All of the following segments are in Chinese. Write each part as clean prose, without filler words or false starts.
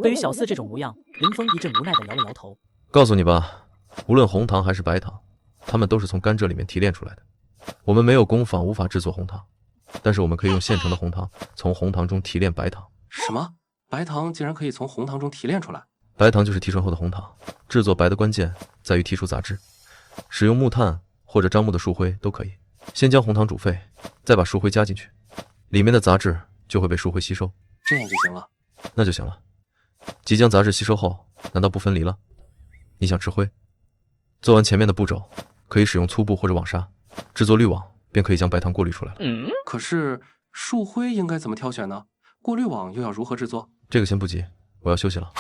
对于小四这种模样，林峰一阵无奈地摇了摇头。告诉你吧，无论红糖还是白糖，它们都是从甘蔗里面提炼出来的。我们没有工坊，无法制作红糖，但是我们可以用现成的红糖从红糖中提炼白糖。什么？白糖竟然可以从红糖中提炼出来？白糖就是提纯后的红糖，制作白的关键在于提出杂质，使用木炭或者樟木的树灰都可以。先将红糖煮沸，再把树灰加进去，里面的杂质就会被树灰吸收，这样就行了。那就行了。即将杂质吸收后，难道不分离了？你想吃灰？做完前面的步骤，可以使用粗布或者网纱制作滤网，便可以将白糖过滤出来了。可是树灰应该怎么挑选呢？过滤网又要如何制作？这个先不急，我要休息了。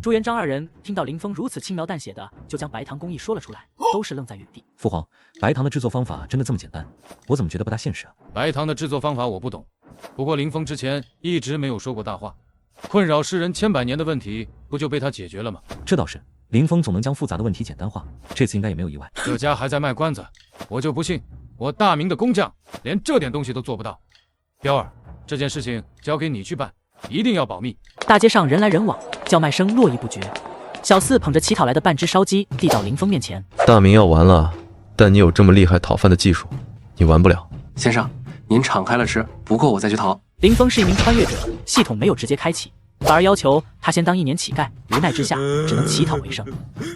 朱元璋二人听到林峰如此轻描淡写的就将白糖工艺说了出来，都是愣在原地。父皇，白糖的制作方法真的这么简单？我怎么觉得不大现实啊？白糖的制作方法我不懂，不过林峰之前一直没有说过大话，困扰世人千百年的问题不就被他解决了吗？这倒是，林峰总能将复杂的问题简单化，这次应该也没有意外。这家还在卖关子，我就不信我大明的工匠连这点东西都做不到。彪儿，这件事情交给你去办，一定要保密。大街上人来人往，叫卖声络绎不绝。小四捧着乞讨来的半只烧鸡递到林峰面前。大明要完了，但你有这么厉害讨饭的技术，你完不了。先生，您敞开了吃，不够我再去讨。林峰是一名穿越者，系统没有直接开启，反而要求他先当1年乞丐，无奈之下只能乞讨为生。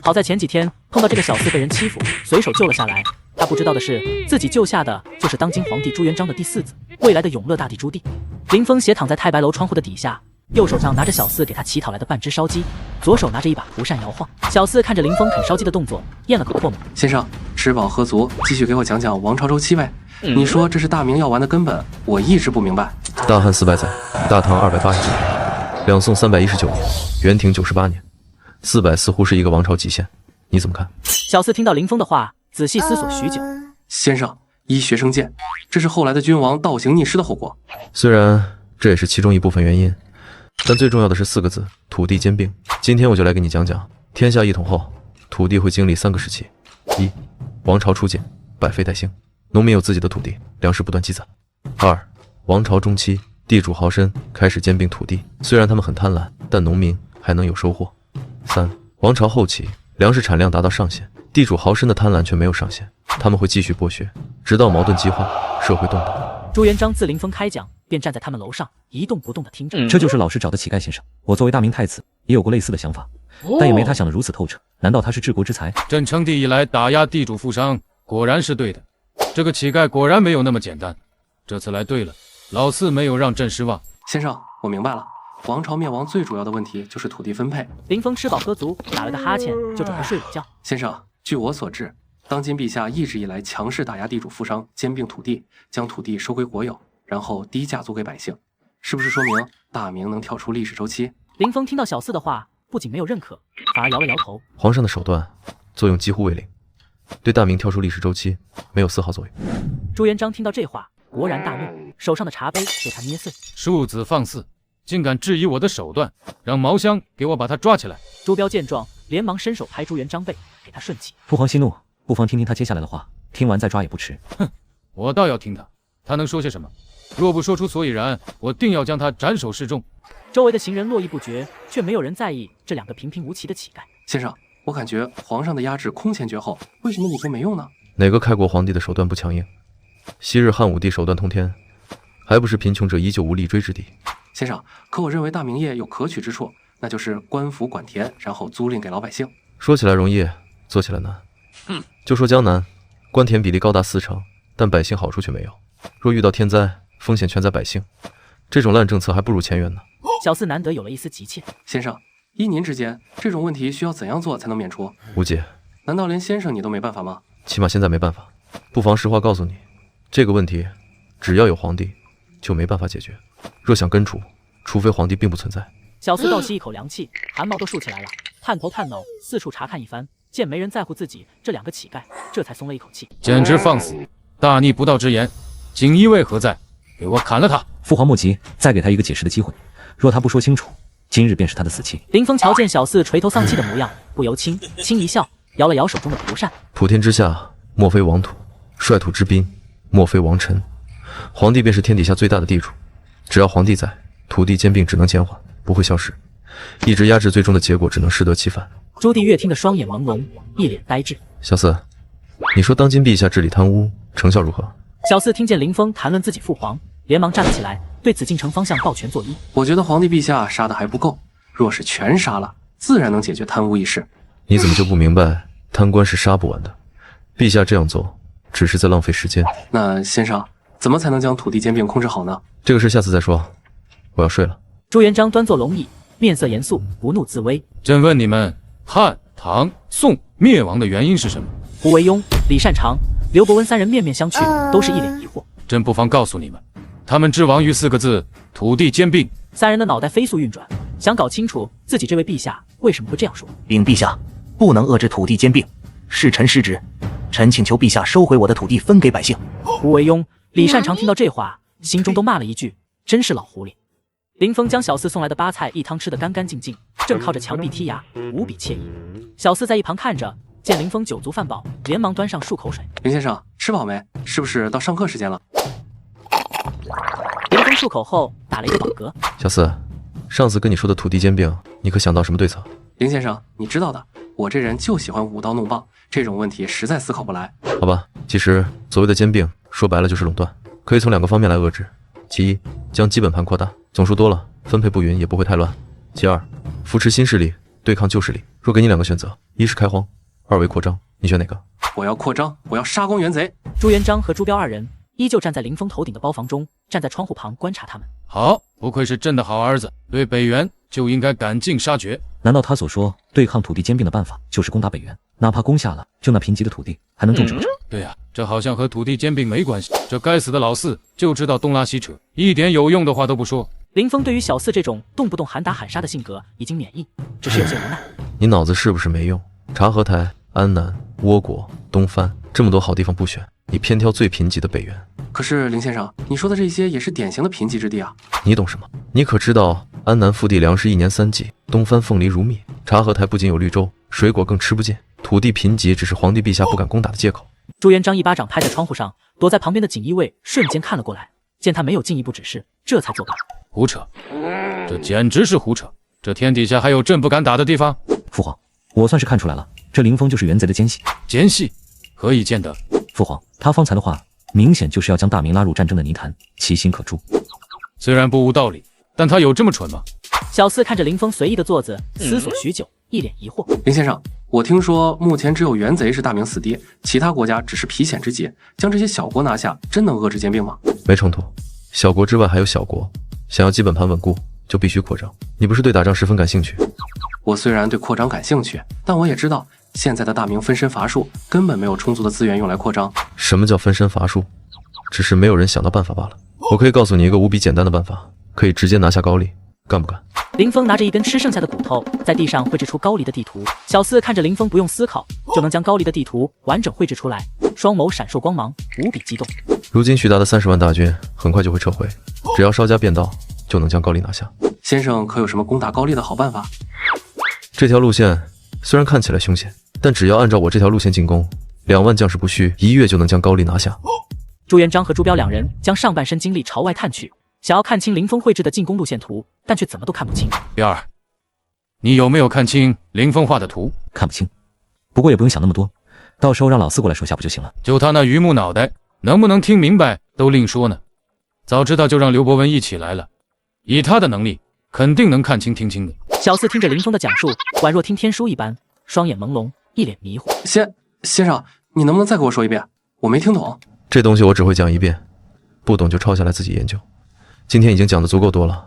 好在前几天碰到这个小四被人欺负，随手救了下来。他不知道的是，自己救下的就是当今皇帝朱元璋的第4子，未来的永乐大帝朱棣。林峰斜躺在太白楼窗户的底下，右手上拿着小四给他乞讨来的半只烧鸡，左手拿着一把蒲扇摇晃。小四看着林峰啃烧鸡的动作，咽了口唾沫。先生，吃饱喝足，继续给我讲讲王朝周期呗。你说这是大明要完的根本，我一直不明白。大汉400载，大唐289年，两宋319年，元廷98年，400似乎是一个王朝极限，你怎么看？小四听到林峰的话，仔细思索许久。先生，依学生见，这是后来的君王倒行逆施的后果。虽然这也是其中一部分原因，但最重要的是4个字：土地兼并。今天我就来给你讲讲，天下一统后，土地会经历3个时期：一、王朝初建，百废待兴，农民有自己的土地，粮食不断积攒；二、王朝中期，地主豪绅开始兼并土地，虽然他们很贪婪，但农民还能有收获；三、王朝后期，粮食产量达到上限，地主豪绅的贪婪却没有上限，他们会继续剥削，直到矛盾激化，社会动荡。朱元璋自林峰开讲，便站在他们楼上一动不动地听着。这就是老师找的乞丐先生。我作为大明太子，也有过类似的想法，但也没他想的如此透彻。难道他是治国之才？朕称帝以来打压地主富商，果然是对的。这个乞丐果然没有那么简单。这次来对了，老四没有让朕失望。先生，我明白了。王朝灭亡最主要的问题就是土地分配。林峰吃饱喝足，打了个哈欠，就准备睡午觉。先生，据我所知，当今陛下一直以来强势打压地主富商，兼并土地，将土地收归国有，然后低价租给百姓，是不是说明大明能跳出历史周期？林峰听到小四的话，不仅没有认可，反而摇了摇头。皇上的手段作用几乎为零，对大明跳出历史周期没有丝毫作用。朱元璋听到这话，勃然大怒，手上的茶杯被他捏碎。庶子放肆，竟敢质疑我的手段，让毛香给我把他抓起来。朱标见状，连忙伸手拍朱元璋背，给他顺气。父皇息怒，不妨听听他接下来的话，听完再抓也不迟。哼，我倒要听他，他能说些什么？若不说出所以然，我定要将他斩首示众。周围的行人络绎不绝，却没有人在意这2个平平无奇的乞丐。先生，我感觉皇上的压制空前绝后，为什么你说没用呢？哪个开国皇帝的手段不强硬？昔日汉武帝手段通天，还不是贫穷者依旧无立锥之地？先生，可我认为大明业有可取之处，那就是官府管田，然后租赁给老百姓。说起来容易，做起来难。就说江南，官田比例高达40%，但百姓好处却没有。若遇到天灾，风险全在百姓，这种烂政策还不如前元呢。小四难得有了一丝急切。先生，依您之见，这种问题需要怎样做才能免除？无解。难道连先生你都没办法吗？起码现在没办法。不妨实话告诉你，这个问题只要有皇帝就没办法解决。若想根除，除非皇帝并不存在。小四倒吸一口凉气，汗毛都竖起来了，探头探脑，四处查看一番，见没人在乎自己这2个乞丐，这才松了一口气。简直放肆！大逆不道之言，锦衣卫何在？给我砍了他！父皇莫急，再给他一个解释的机会。若他不说清楚，今日便是他的死期。林峰瞧见小四垂头丧气的模样，不由轻一笑，摇了摇手中的蒲扇。普天之下，莫非王土；率土之滨，莫非王臣。皇帝便是天底下最大的地主，只要皇帝在，土地兼并只能减缓，不会消失。一直压制，最终的结果只能适得其反。朱棣越听得双眼朦胧，一脸呆滞。小四，你说当今陛下治理贪污成效如何？小四听见林峰谈论自己父皇，连忙站了起来，对紫禁城方向抱拳作揖。我觉得皇帝陛下杀的还不够，若是全杀了，自然能解决贪污一事。你怎么就不明白贪官是杀不完的？陛下这样做只是在浪费时间。那先生，怎么才能将土地兼并控制好呢？这个事下次再说，我要睡了。朱元璋端坐龙椅，面色严肃，不怒自威。朕问你们，汉、唐、宋灭亡的原因是什么？胡惟庸、李善长、刘伯温三人面面相觑，都是一脸疑惑。朕不妨告诉你们，他们致亡于4个字：土地兼并。三人的脑袋飞速运转，想搞清楚自己这位陛下为什么会这样说。禀陛下，不能遏制土地兼并，是臣失职。臣请求陛下收回我的土地，分给百姓。胡惟庸、李善长听到这话，心中都骂了一句：真是老狐狸。林峰将小四送来的八菜一汤吃得干干净净，正靠着墙壁剔牙，无比惬意。小四在一旁看着，见林峰酒足饭饱，连忙端上漱口水。林先生，吃饱没？是不是到上课时间了？林峰漱口后打了一个饱嗝。小四，上次跟你说的土地兼并，你可想到什么对策？林先生，你知道的，我这人就喜欢舞刀弄棒，这种问题实在思考不来。好吧，其实所谓的兼并，说白了就是垄断，可以从2个方面来遏制。其一，将基本盘扩大，总数多了，分配不匀也不会太乱。其二，扶持新势力，对抗旧势力。若给你2个选择，一是开荒，2为扩张，你选哪个？我要扩张，我要杀光元贼。朱元璋和朱标2人依旧站在林峰头顶的包房中，站在窗户旁观察他们。好，不愧是朕的好儿子，对北元就应该赶尽杀绝。难道他所说对抗土地兼并的办法就是攻打北元？哪怕攻下了，就那贫瘠的土地还能种什么？对呀，这好像和土地兼并没关系。这该死的老四就知道东拉西扯，一点有用的话都不说。林峰对于小四这种动不动喊打喊杀的性格已经免疫，只是有些无奈。你脑子是不是没用？察合台、安南、倭国、东藩这么多好地方不选，你偏挑最贫瘠的北元。可是林先生，你说的这些也是典型的贫瘠之地啊。你懂什么？你可知道安南腹地粮食1年3季，东藩凤梨如蜜，察合台不仅有绿洲，水果更吃不尽。土地贫瘠只是皇帝陛下不敢攻打的借口。朱元璋一巴掌拍在窗户上，躲在旁边的锦衣卫瞬间看了过来，见他没有进一步指示，这才作罢。胡扯，这简直是胡扯！这天底下还有朕不敢打的地方？父皇，我算是看出来了，这林峰就是元贼的奸细。奸细？何以见得？父皇，他方才的话，明显就是要将大明拉入战争的泥潭，其心可诛。虽然不无道理，但他有这么蠢吗？小四看着林峰随意的坐子，思索许久，一脸疑惑。林先生，我听说目前只有元贼是大明死敌，其他国家只是皮险之计，将这些小国拿下，真能遏制兼并吗？没冲突，小国之外还有小国，想要基本盘稳固，就必须扩张。你不是对打仗十分感兴趣？我虽然对扩张感兴趣，但我也知道现在的大明分身乏术，根本没有充足的资源用来扩张。什么叫分身乏术？只是没有人想到办法罢了。我可以告诉你一个无比简单的办法，可以直接拿下高丽，干不干？林峰拿着一根吃剩下的骨头，在地上绘制出高丽的地图。小四看着林峰不用思考就能将高丽的地图完整绘制出来，双眸闪烁光芒，无比激动。如今徐达的30万大军很快就会撤回，只要稍加变道，就能将高丽拿下。先生可有什么攻打高丽的好办法？这条路线虽然看起来凶险，但只要按照我这条路线进攻，2万将士不虚1月就能将高丽拿下。朱元璋和朱标2人将上半身精力朝外探去，想要看清林峰绘制的进攻路线图，但却怎么都看不清。彪儿，你有没有看清林峰画的图？看不清，不过也不用想那么多，到时候让老四过来说下不就行了？就他那榆木脑袋，能不能听明白都另说呢。早知道就让刘伯温一起来了，以他的能力，肯定能看清听清的。小四听着林峰的讲述，宛若听天书一般，双眼朦胧，一脸迷糊。先生，你能不能再给我说一遍？我没听懂。这东西我只会讲1遍，不懂就抄下来自己研究。今天已经讲的足够多了，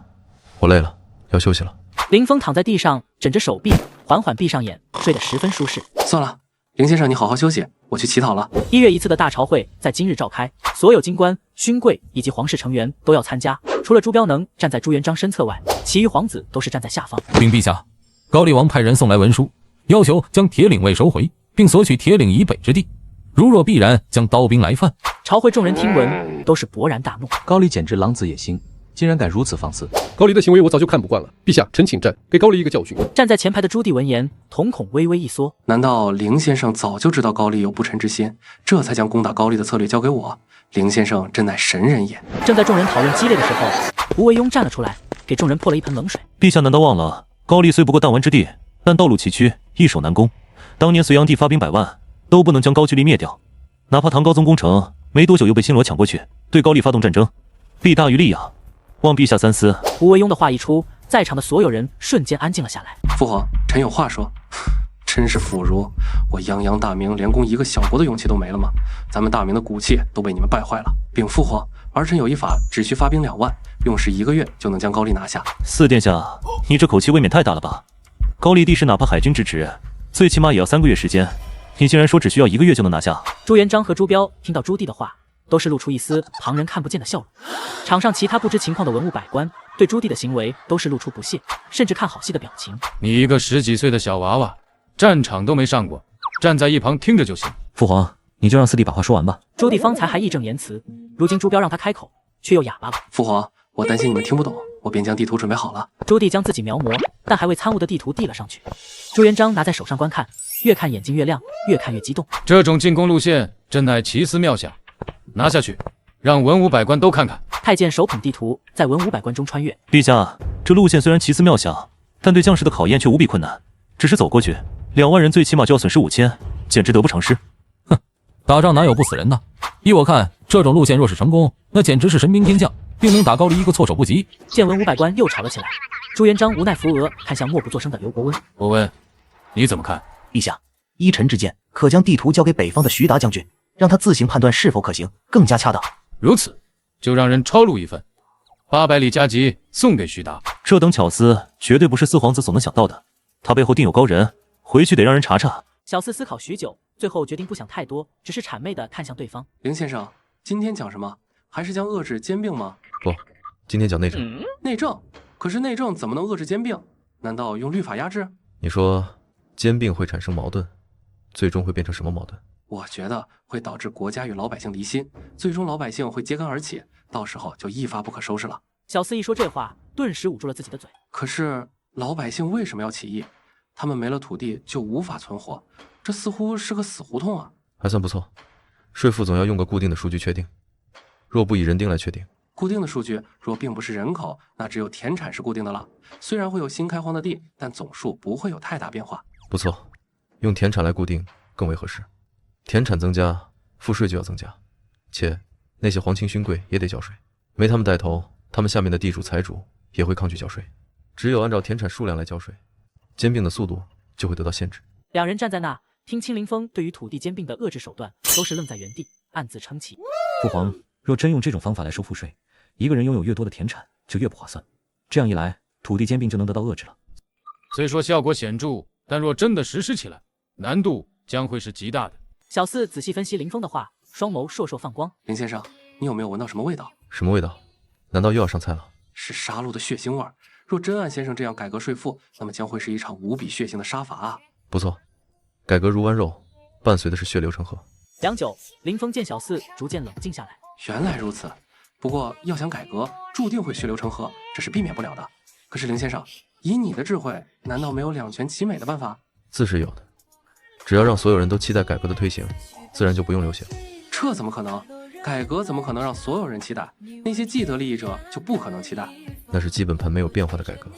我累了，要休息了。林峰躺在地上，枕着手臂，缓缓闭上眼，睡得十分舒适。算了，林先生，你好好休息，我去乞讨了。1月1次的大朝会在今日召开，所有京官、勋贵以及皇室成员都要参加，除了朱标能站在朱元璋身侧外，其余皇子都是站在下方。禀陛下，高丽王派人送来文书，要求将铁岭卫收回，并索取铁岭以北之地，如若必然，将刀兵来犯。朝会众人听闻，都是勃然大怒。高丽简直狼子野心，竟然敢如此放肆！高丽的行为我早就看不惯了，陛下，臣请战，给高丽一个教训。站在前排的朱棣闻言，瞳孔微微一缩。难道凌先生早就知道高丽有不臣之心，这才将攻打高丽的策略交给我？凌先生真乃神人也！正在众人讨论激烈的时候，胡惟庸站了出来，给众人泼了一盆冷水。陛下难道忘了高丽虽不过弹丸之地，但道路崎岖，易守难攻。当年隋炀帝发兵100万，都不能将高句丽灭掉。哪怕唐高宗攻城，没多久又被新罗抢过去，对高丽发动战争，弊大于利呀。望陛下三思。吴惟庸的话一出，在场的所有人瞬间安静了下来。父皇，臣有话说。真是腐儒！我泱泱大明连攻一个小国的勇气都没了吗？咱们大明的骨气都被你们败坏了。禀父皇，儿臣有一法，只需发兵2万，用时1个月就能将高丽拿下。四殿下，你这口气未免太大了吧？高丽帝师哪怕海军支持，最起码也要3个月时间，你竟然说只需要1个月就能拿下？朱元璋和朱标听到朱棣的话，都是露出一丝旁人看不见的笑容。场上其他不知情况的文武百官对朱棣的行为都是露出不屑，甚至看好戏的表情。你一个10几岁的小娃娃，战场都没上过，站在一旁听着就行。父皇，你就让四弟把话说完吧。朱棣方才还义正言辞，如今朱标让他开口，却又哑巴了。父皇，我担心你们听不懂，我便将地图准备好了。朱棣将自己描摹但还未参悟的地图递了上去。朱元璋拿在手上观看，越看眼睛越亮，越看越激动。这种进攻路线真乃奇思妙想，拿下去，让文武百官都看看。太监手捧地图，在文武百官中穿越。陛下，这路线虽然奇思妙想，但对将士的考验却无比困难。只是走过去，2万人最起码就要损失5000，简直得不偿失。哼，打仗哪有不死人的？依我看，这种路线若是成功，那简直是神兵天降，定能打高丽一个措手不及。见文武百官又吵了起来，朱元璋无奈扶额，看向默不作声的刘伯温。伯温，你怎么看？陛下，依臣之见，可将地图交给北方的徐达将军，让他自行判断是否可行，更加恰当。如此，就让人抄录一份，800里加急送给徐达。这等巧思绝对不是四皇子所能想到的，他背后定有高人，回去得让人查查。小四思考许久，最后决定不想太多，只是谄媚地看向对方。凌先生，今天讲什么？还是将遏制兼并吗？不，今天讲内政。内政？可是内政怎么能遏制兼并？难道用律法压制？你说兼并会产生矛盾，最终会变成什么矛盾？我觉得会导致国家与老百姓离心，最终老百姓会揭竿而起，到时候就一发不可收拾了。小四一说这话，顿时捂住了自己的嘴。可是老百姓为什么要起义？他们没了土地就无法存活，这似乎是个死胡同啊！还算不错，税负总要用个固定的数据确定，若不以人丁来确定，固定的数据若并不是人口，那只有田产是固定的了。虽然会有新开荒的地，但总数不会有太大变化。不错，用田产来固定更为合适。田产增加，赋税就要增加，且那些皇亲勋贵也得交税，没他们带头，他们下面的地主财主也会抗拒交税。只有按照田产数量来交税，兼并的速度就会得到限制。两人站在那，听清林峰对于土地兼并的遏制手段，都是愣在原地，暗自称奇。父皇，若真用这种方法来收赋税，一个人拥有越多的田产就越不划算，这样一来，土地兼并就能得到遏制了。虽说效果显著，但若真的实施起来，难度将会是极大的。小四仔细分析林峰的话，双眸烁烁放光。林先生，你有没有闻到什么味道？什么味道？难道又要上菜了？是杀戮的血腥味儿。若真按先生这样改革税赋，那么将会是一场无比血腥的杀伐啊！不错，改革如剜肉，伴随的是血流成河。良久，林峰见小四逐渐冷静下来。原来如此，不过要想改革，注定会血流成河，这是避免不了的。可是林先生，以你的智慧，难道没有两全其美的办法？自是有的，只要让所有人都期待改革的推行，自然就不用流血了。这怎么可能？改革怎么可能让所有人期待？那些既得利益者就不可能期待。那是基本盘没有变化的改革。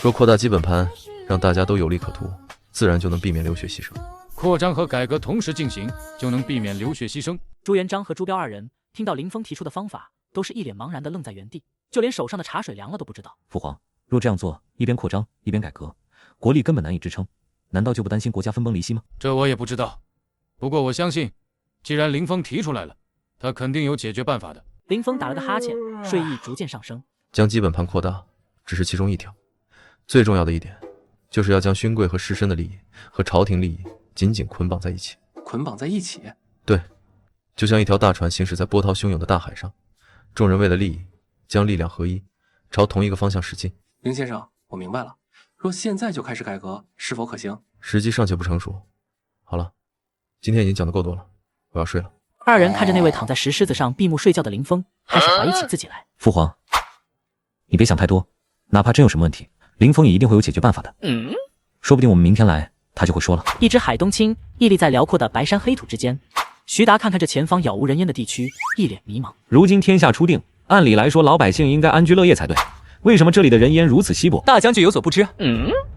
若扩大基本盘，让大家都有利可图，自然就能避免流血牺牲。扩张和改革同时进行，就能避免流血牺牲。朱元璋和朱标二人听到林峰提出的方法，都是一脸茫然的愣在原地，就连手上的茶水凉了都不知道。父皇，若这样做，一边扩张一边改革，国力根本难以支撑，难道就不担心国家分崩离析吗？这我也不知道，不过我相信，既然林峰提出来了，他肯定有解决办法的。林峰打了个哈欠，睡意逐渐上升。将基本盘扩大只是其中一条，最重要的一点就是要将勋贵和士绅的利益和朝廷利益紧紧捆绑在一起。捆绑在一起？对，就像一条大船行驶在波涛汹涌的大海上，众人为了利益将力量合一，朝同一个方向驶进。林先生，我明白了，若现在就开始改革，是否可行？时机尚且不成熟。好了，今天已经讲得够多了，我要睡了。二人看着那位躺在石狮子上闭目睡觉的林峰，开始怀疑起自己来。父皇，你别想太多，哪怕真有什么问题，林峰也一定会有解决办法的。说不定我们明天来，他就会说了。一只海东青屹立在辽阔的白山黑土之间，徐达看看这前方杳无人烟的地区，一脸迷茫。如今天下初定，按理来说老百姓应该安居乐业才对，为什么这里的人烟如此稀薄？大将军有所不知，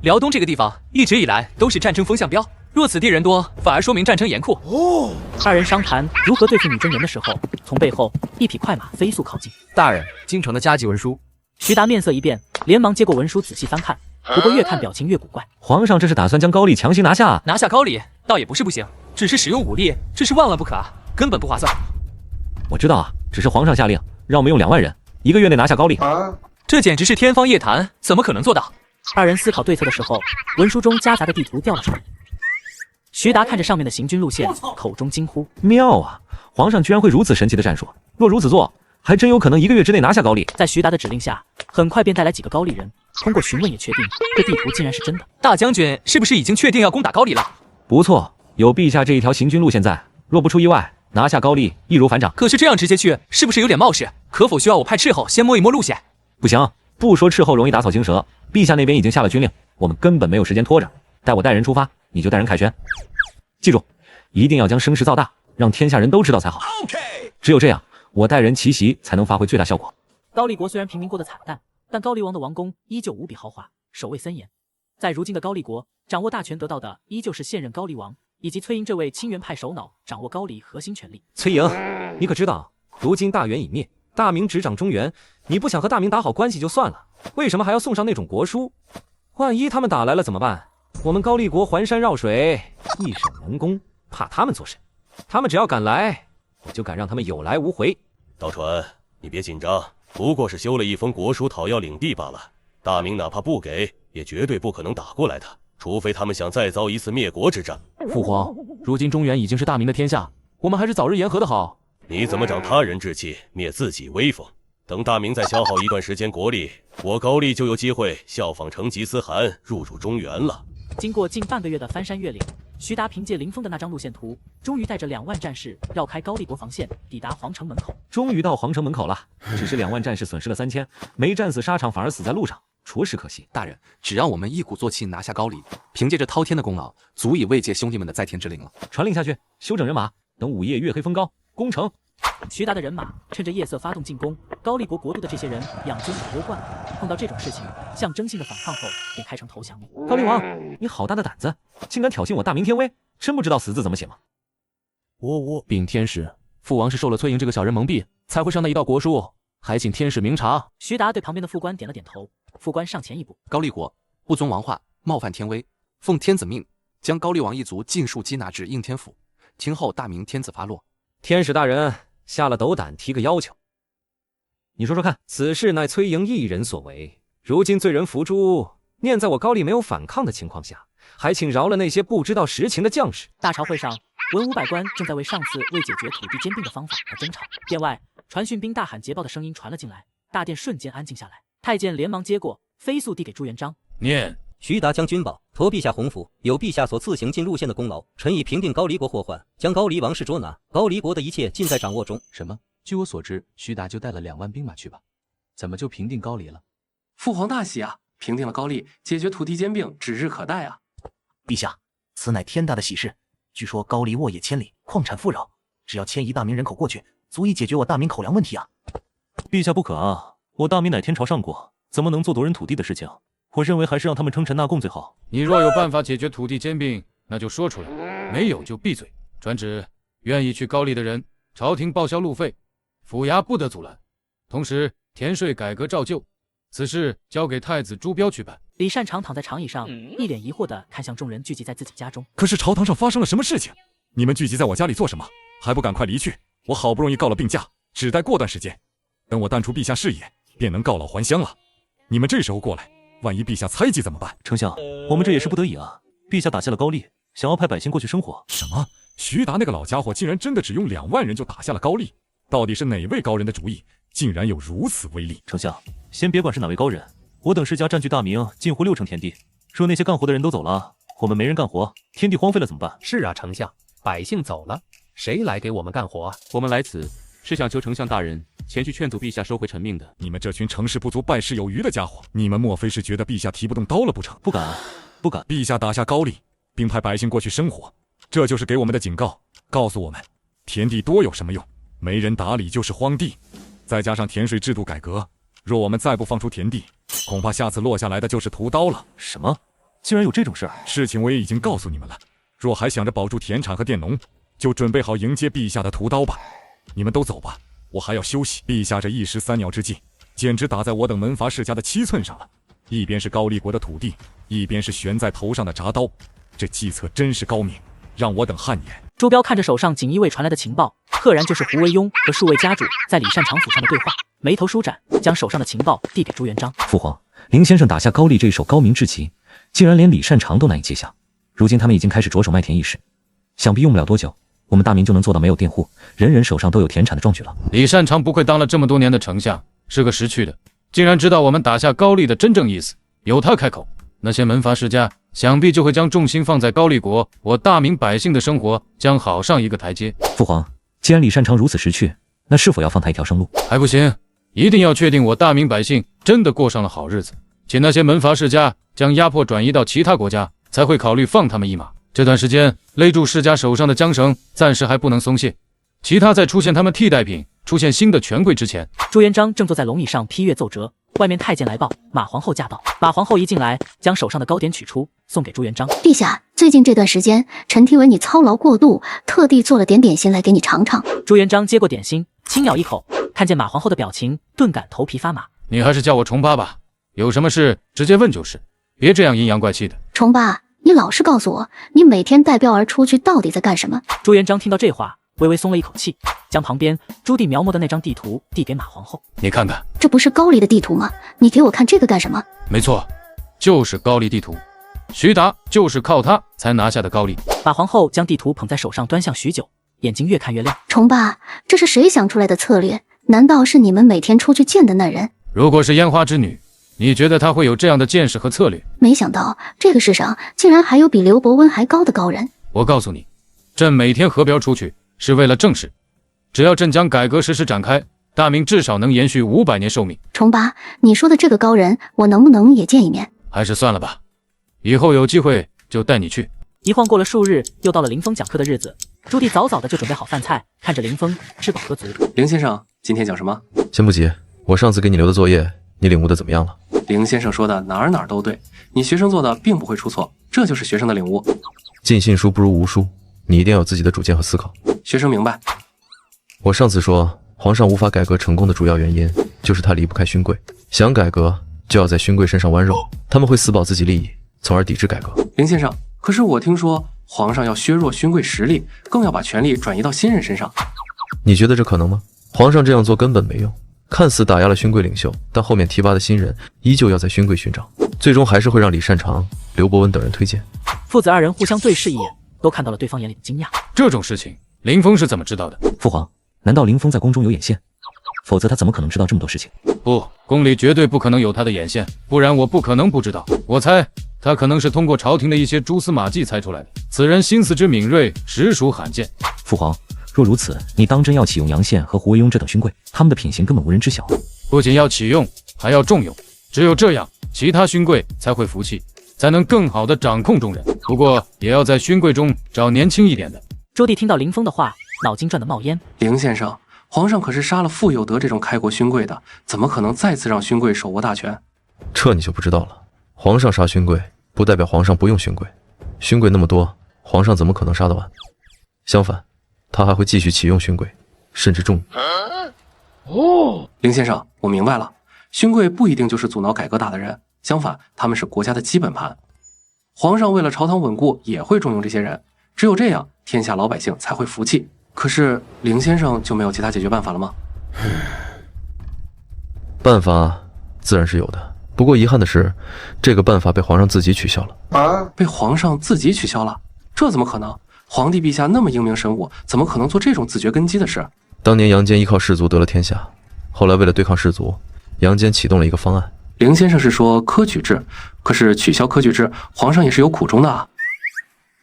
辽东这个地方一直以来都是战争风向标，若此地人多，反而说明战争严酷。二人商谈如何对付女真人的时候，从背后一匹快马飞速靠近。大人，京城的加急文书。徐达面色一变，连忙接过文书仔细翻看，不过越看表情越古怪。皇上这是打算将高丽强行拿下？拿下高丽倒也不是不行，只是使用武力，这是万万不可啊，根本不划算。我知道啊，只是皇上下令让我们用2万人，1个月内拿下高丽。这简直是天方夜谭，怎么可能做到？二人思考对策的时候，文书中夹杂的地图掉了出来。徐达看着上面的行军路线，口中惊呼：妙啊！皇上居然会如此神奇的战术，若如此做，还真有可能1个月之内拿下高丽。在徐达的指令下，很快便带来几个高丽人。通过询问也确定，这地图竟然是真的。大将军是不是已经确定要攻打高丽了？不错，有陛下这一条行军路线在，若不出意外，拿下高丽易如反掌。可是这样直接去，是不是有点冒失？可否需要我派斥候先摸一摸路线？不行，不说斥候容易打草惊蛇，陛下那边已经下了军令，我们根本没有时间拖着。待我带人出发，你就带人凯旋。记住，一定要将声势造大，让天下人都知道才好。只有这样，我带人奇袭才能发挥最大效果。高丽国虽然平民过得惨淡，但高丽王的王宫依旧无比豪华，守卫森严。在如今的高丽国，掌握大权得到的依旧是现任高丽王以及崔莹这位清源派首脑掌握高丽核心权力。崔莹，你可知道，如今大元已灭，大明执掌中原，你不想和大明打好关系就算了，为什么还要送上那种国书？万一他们打来了怎么办？我们高丽国环山绕水，易守难攻，怕他们做甚？他们只要敢来，我就敢让他们有来无回。道传，你别紧张，不过是修了一封国书讨要领地罢了。大明哪怕不给，也绝对不可能打过来的，除非他们想再遭一次灭国之战。父皇，如今中原已经是大明的天下，我们还是早日言和的好。你怎么长他人志气，灭自己威风？等大明再消耗一段时间国力，我高丽就有机会效仿成吉思汗入主中原了。经过近半个月的翻山越岭，徐达凭借林峰的那张路线图，终于带着2万战士绕开高丽国防线，抵达皇城门口。终于到皇城门口了，只是2万战士损失了3000，没战死沙场，反而死在路上，着实可惜。大人，只让我们一鼓作气拿下高丽，凭借着滔天的功劳，足以慰藉兄弟们的在天之灵了。传令下去，休整人马，等午夜月黑风高，攻城。徐达的人马趁着夜色发动进攻，高丽国都的这些人养尊处优惯了，碰到这种事情，象征性的反抗后便开成投降。高丽王，你好大的胆子，竟敢挑衅我大明天威，真不知道死字怎么写吗？禀天使，父王是受了崔莹这个小人蒙蔽，才会上那一道国书，还请天使明察。徐达对旁边的副官点了点头，副官上前一步：高丽国不遵王化，冒犯天威，奉天子命，将高丽王一族尽数缉拿至应天府，听候大明天子发落。天使大人下了斗胆提个要求，你说说看，此事乃崔莹一人所为，如今罪人伏诛，念在我高丽没有反抗的情况下，还请饶了那些不知道实情的将士。大朝会上，文武百官正在为上次未解决土地兼并的方法而争吵。殿外，传讯兵大喊捷报的声音传了进来，大殿瞬间安静下来。太监连忙接过，飞速递给朱元璋，念。徐达将军报，托陛下洪福，有陛下所赐行进路线的功劳，臣已平定高丽国祸患，将高丽王室捉拿，高丽国的一切尽在掌握中。什么？据我所知，徐达就带了2万兵马去吧？怎么就平定高丽了？父皇大喜啊！平定了高丽，解决土地兼并指日可待啊！陛下，此乃天大的喜事。据说高丽沃野千里，矿产富饶，只要迁移大明人口过去，足以解决我大明口粮问题啊！陛下不可啊！我大明乃天朝上国，怎么能做夺人土地的事情？我认为还是让他们称臣纳贡最好。你若有办法解决土地兼并，那就说出来；没有就闭嘴。传旨，愿意去高丽的人，朝廷报销路费，府衙不得阻拦。同时，田税改革照旧，此事交给太子朱标去办。李善长躺在长椅上，一脸疑惑地看向众人聚集在自己家中。可是朝堂上发生了什么事情？你们聚集在我家里做什么？还不赶快离去！我好不容易告了病假，只待过段时间，等我淡出陛下视野，便能告老还乡了。你们这时候过来，万一陛下猜忌怎么办？丞相，我们这也是不得已啊。陛下打下了高丽，想要派百姓过去生活。什么？徐达那个老家伙竟然真的只用2万人就打下了高丽？到底是哪位高人的主意，竟然有如此威力？丞相，先别管是哪位高人，我等世家占据大明近乎6成田地，若那些干活的人都走了，我们没人干活，天地荒废了怎么办？是啊，丞相，百姓走了，谁来给我们干活啊？我们来此是想求丞相大人前去劝阻陛下收回臣命的。你们这群成事不足败事有余的家伙，你们莫非是觉得陛下提不动刀了不成？不敢，不敢。陛下打下高丽，并派百姓过去生活，这就是给我们的警告，告诉我们田地多有什么用？没人打理就是荒地。再加上田税制度改革，若我们再不放出田地，恐怕下次落下来的就是屠刀了。什么？竟然有这种事儿？事情我也已经告诉你们了。若还想着保住田产和佃农，就准备好迎接陛下的屠刀吧。你们都走吧，我还要休息。陛下这一石三鸟之计，简直打在我等门阀世家的七寸上了。一边是高丽国的土地，一边是悬在头上的铡刀，这计策真是高明，让我等汗颜。朱标看着手上锦衣卫传来的情报，赫然就是胡惟庸和数位家主在李善长府上的对话，眉头舒展，将手上的情报递给朱元璋。父皇，林先生打下高丽这一手高明之棋，竟然连李善长都难以接下。如今他们已经开始着手麦田议事，想必用不了多久，我们大明就能做到没有佃户，人人手上都有田产的壮举了。李善长不愧当了这么多年的丞相，是个识趣的，竟然知道我们打下高丽的真正意思。有他开口，那些门阀世家想必就会将重心放在高丽国，我大明百姓的生活将好上一个台阶。父皇，既然李善长如此识趣，那是否要放他一条生路？还不行，一定要确定我大明百姓真的过上了好日子，且那些门阀世家将压迫转移到其他国家，才会考虑放他们一马。这段时间勒住世家手上的缰绳，暂时还不能松懈，其他在出现他们替代品、出现新的权贵之前。朱元璋正坐在龙椅上批阅奏折，外面太监来报，马皇后驾到。马皇后一进来，将手上的糕点取出，送给朱元璋。陛下，最近这段时间，臣听闻你操劳过度，特地做了点点心来给你尝尝。朱元璋接过点心，轻咬一口，看见马皇后的表情，顿感头皮发麻。你还是叫我重八吧，有什么事直接问就是，别这样阴阳怪气的。重八，你老实告诉我，你每天带标儿出去到底在干什么？朱元璋听到这话，微微松了一口气，将旁边朱棣描摹的那张地图递给马皇后。你看看，这不是高丽的地图吗？你给我看这个干什么？没错，就是高丽地图。徐达就是靠它才拿下的高丽。马皇后将地图捧在手上端详许久，眼睛越看越亮。重八，这是谁想出来的策略？难道是你们每天出去见的那人？如果是烟花之女，你觉得她会有这样的见识和策略？没想到这个世上竟然还有比刘伯温还高的高人。我告诉你，朕每天合标出去是为了正事，只要朕将改革实施展开，大明至少能延续500年寿命。重八，你说的这个高人，我能不能也见一面？还是算了吧，以后有机会就带你去。一晃过了数日，又到了林峰讲课的日子。朱棣早早的就准备好饭菜，看着林峰吃饱喝足。凌先生，今天讲什么？先不急，我上次给你留的作业，你领悟的怎么样了？凌先生说的哪儿都对，你学生做的并不会出错，这就是学生的领悟。尽信书不如无书，你一定要有自己的主见和思考。学生明白。我上次说，皇上无法改革成功的主要原因，就是他离不开勋贵。想改革，就要在勋贵身上剜肉，他们会死保自己利益，从而抵制改革。凌先生，可是我听说皇上要削弱勋贵实力，更要把权力转移到新人身上。你觉得这可能吗？皇上这样做根本没用，看似打压了勋贵领袖，但后面提拔的新人依旧要在勋贵寻找，最终还是会让李善长、刘伯温等人推荐。父子二人互相对视一眼，都看到了对方眼里的惊讶。这种事情，林峰是怎么知道的？父皇，难道林峰在宫中有眼线？否则他怎么可能知道这么多事情？不，宫里绝对不可能有他的眼线，不然我不可能不知道。我猜他可能是通过朝廷的一些蛛丝马迹猜出来的。此人心思之敏锐，实属罕见。父皇，若如此，你当真要启用杨宪和胡惟庸这等勋贵？他们的品行根本无人知晓。不仅要启用，还要重用，只有这样，其他勋贵才会服气，才能更好的掌控众人。不过，也要在勋贵中找年轻一点的。朱棣听到林峰的话，脑筋转得冒烟。凌先生，皇上可是杀了傅有德这种开国勋贵的，怎么可能再次让勋贵手握大权？这你就不知道了。皇上杀勋贵，不代表皇上不用勋贵。勋贵那么多，皇上怎么可能杀得完？相反，他还会继续启用勋贵，甚至重用。凌先生，我明白了，勋贵不一定就是阻挠改革大的人，相反，他们是国家的基本盘。皇上为了朝堂稳固，也会重用这些人，只有这样，天下老百姓才会服气。可是凌先生就没有其他解决办法了吗？办法自然是有的，不过遗憾的是，这个办法被皇上自己取消了。被皇上自己取消了？这怎么可能？皇帝陛下那么英明神武，怎么可能做这种自绝根基的事？当年杨坚依靠士族得了天下，后来为了对抗士族，杨坚启动了一个方案。凌先生是说科举制，可是取消科举制，皇上也是有苦衷的啊。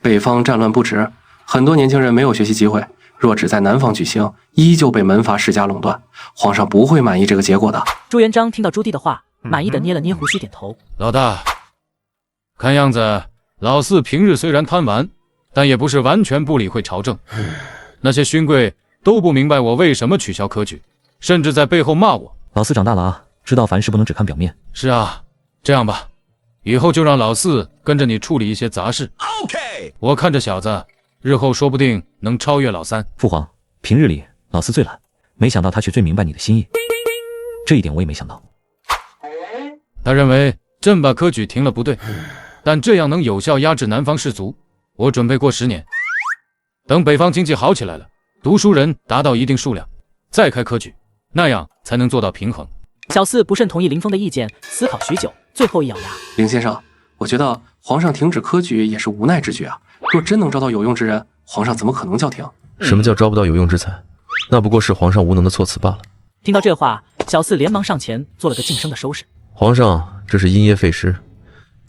北方战乱不止，很多年轻人没有学习机会，若只在南方举行，依旧被门阀世家垄断，皇上不会满意这个结果的。朱元璋听到朱棣的话，满意的捏了捏胡须，点头。老大，看样子老四平日虽然贪玩，但也不是完全不理会朝政。那些勋贵都不明白我为什么取消科举，甚至在背后骂我。老四长大了啊，知道凡事不能只看表面。是啊，这样吧，以后就让老四跟着你处理一些杂事。OK， 我看这小子日后说不定能超越老三。父皇，平日里老四最懒，没想到他却最明白你的心意，这一点我也没想到。他认为朕把科举停了不对，但这样能有效压制南方士族。我准备过10年，等北方经济好起来了，读书人达到一定数量，再开科举，那样才能做到平衡。小四不甚同意林峰的意见，思考许久，最后一咬牙：林先生，我觉得皇上停止科举也是无奈之举啊。若真能招到有用之人，皇上怎么可能叫停？什么叫招不到有用之才？那不过是皇上无能的措辞罢了。听到这话，小四连忙上前做了个晋升的收拾。皇上，这是因噎废食，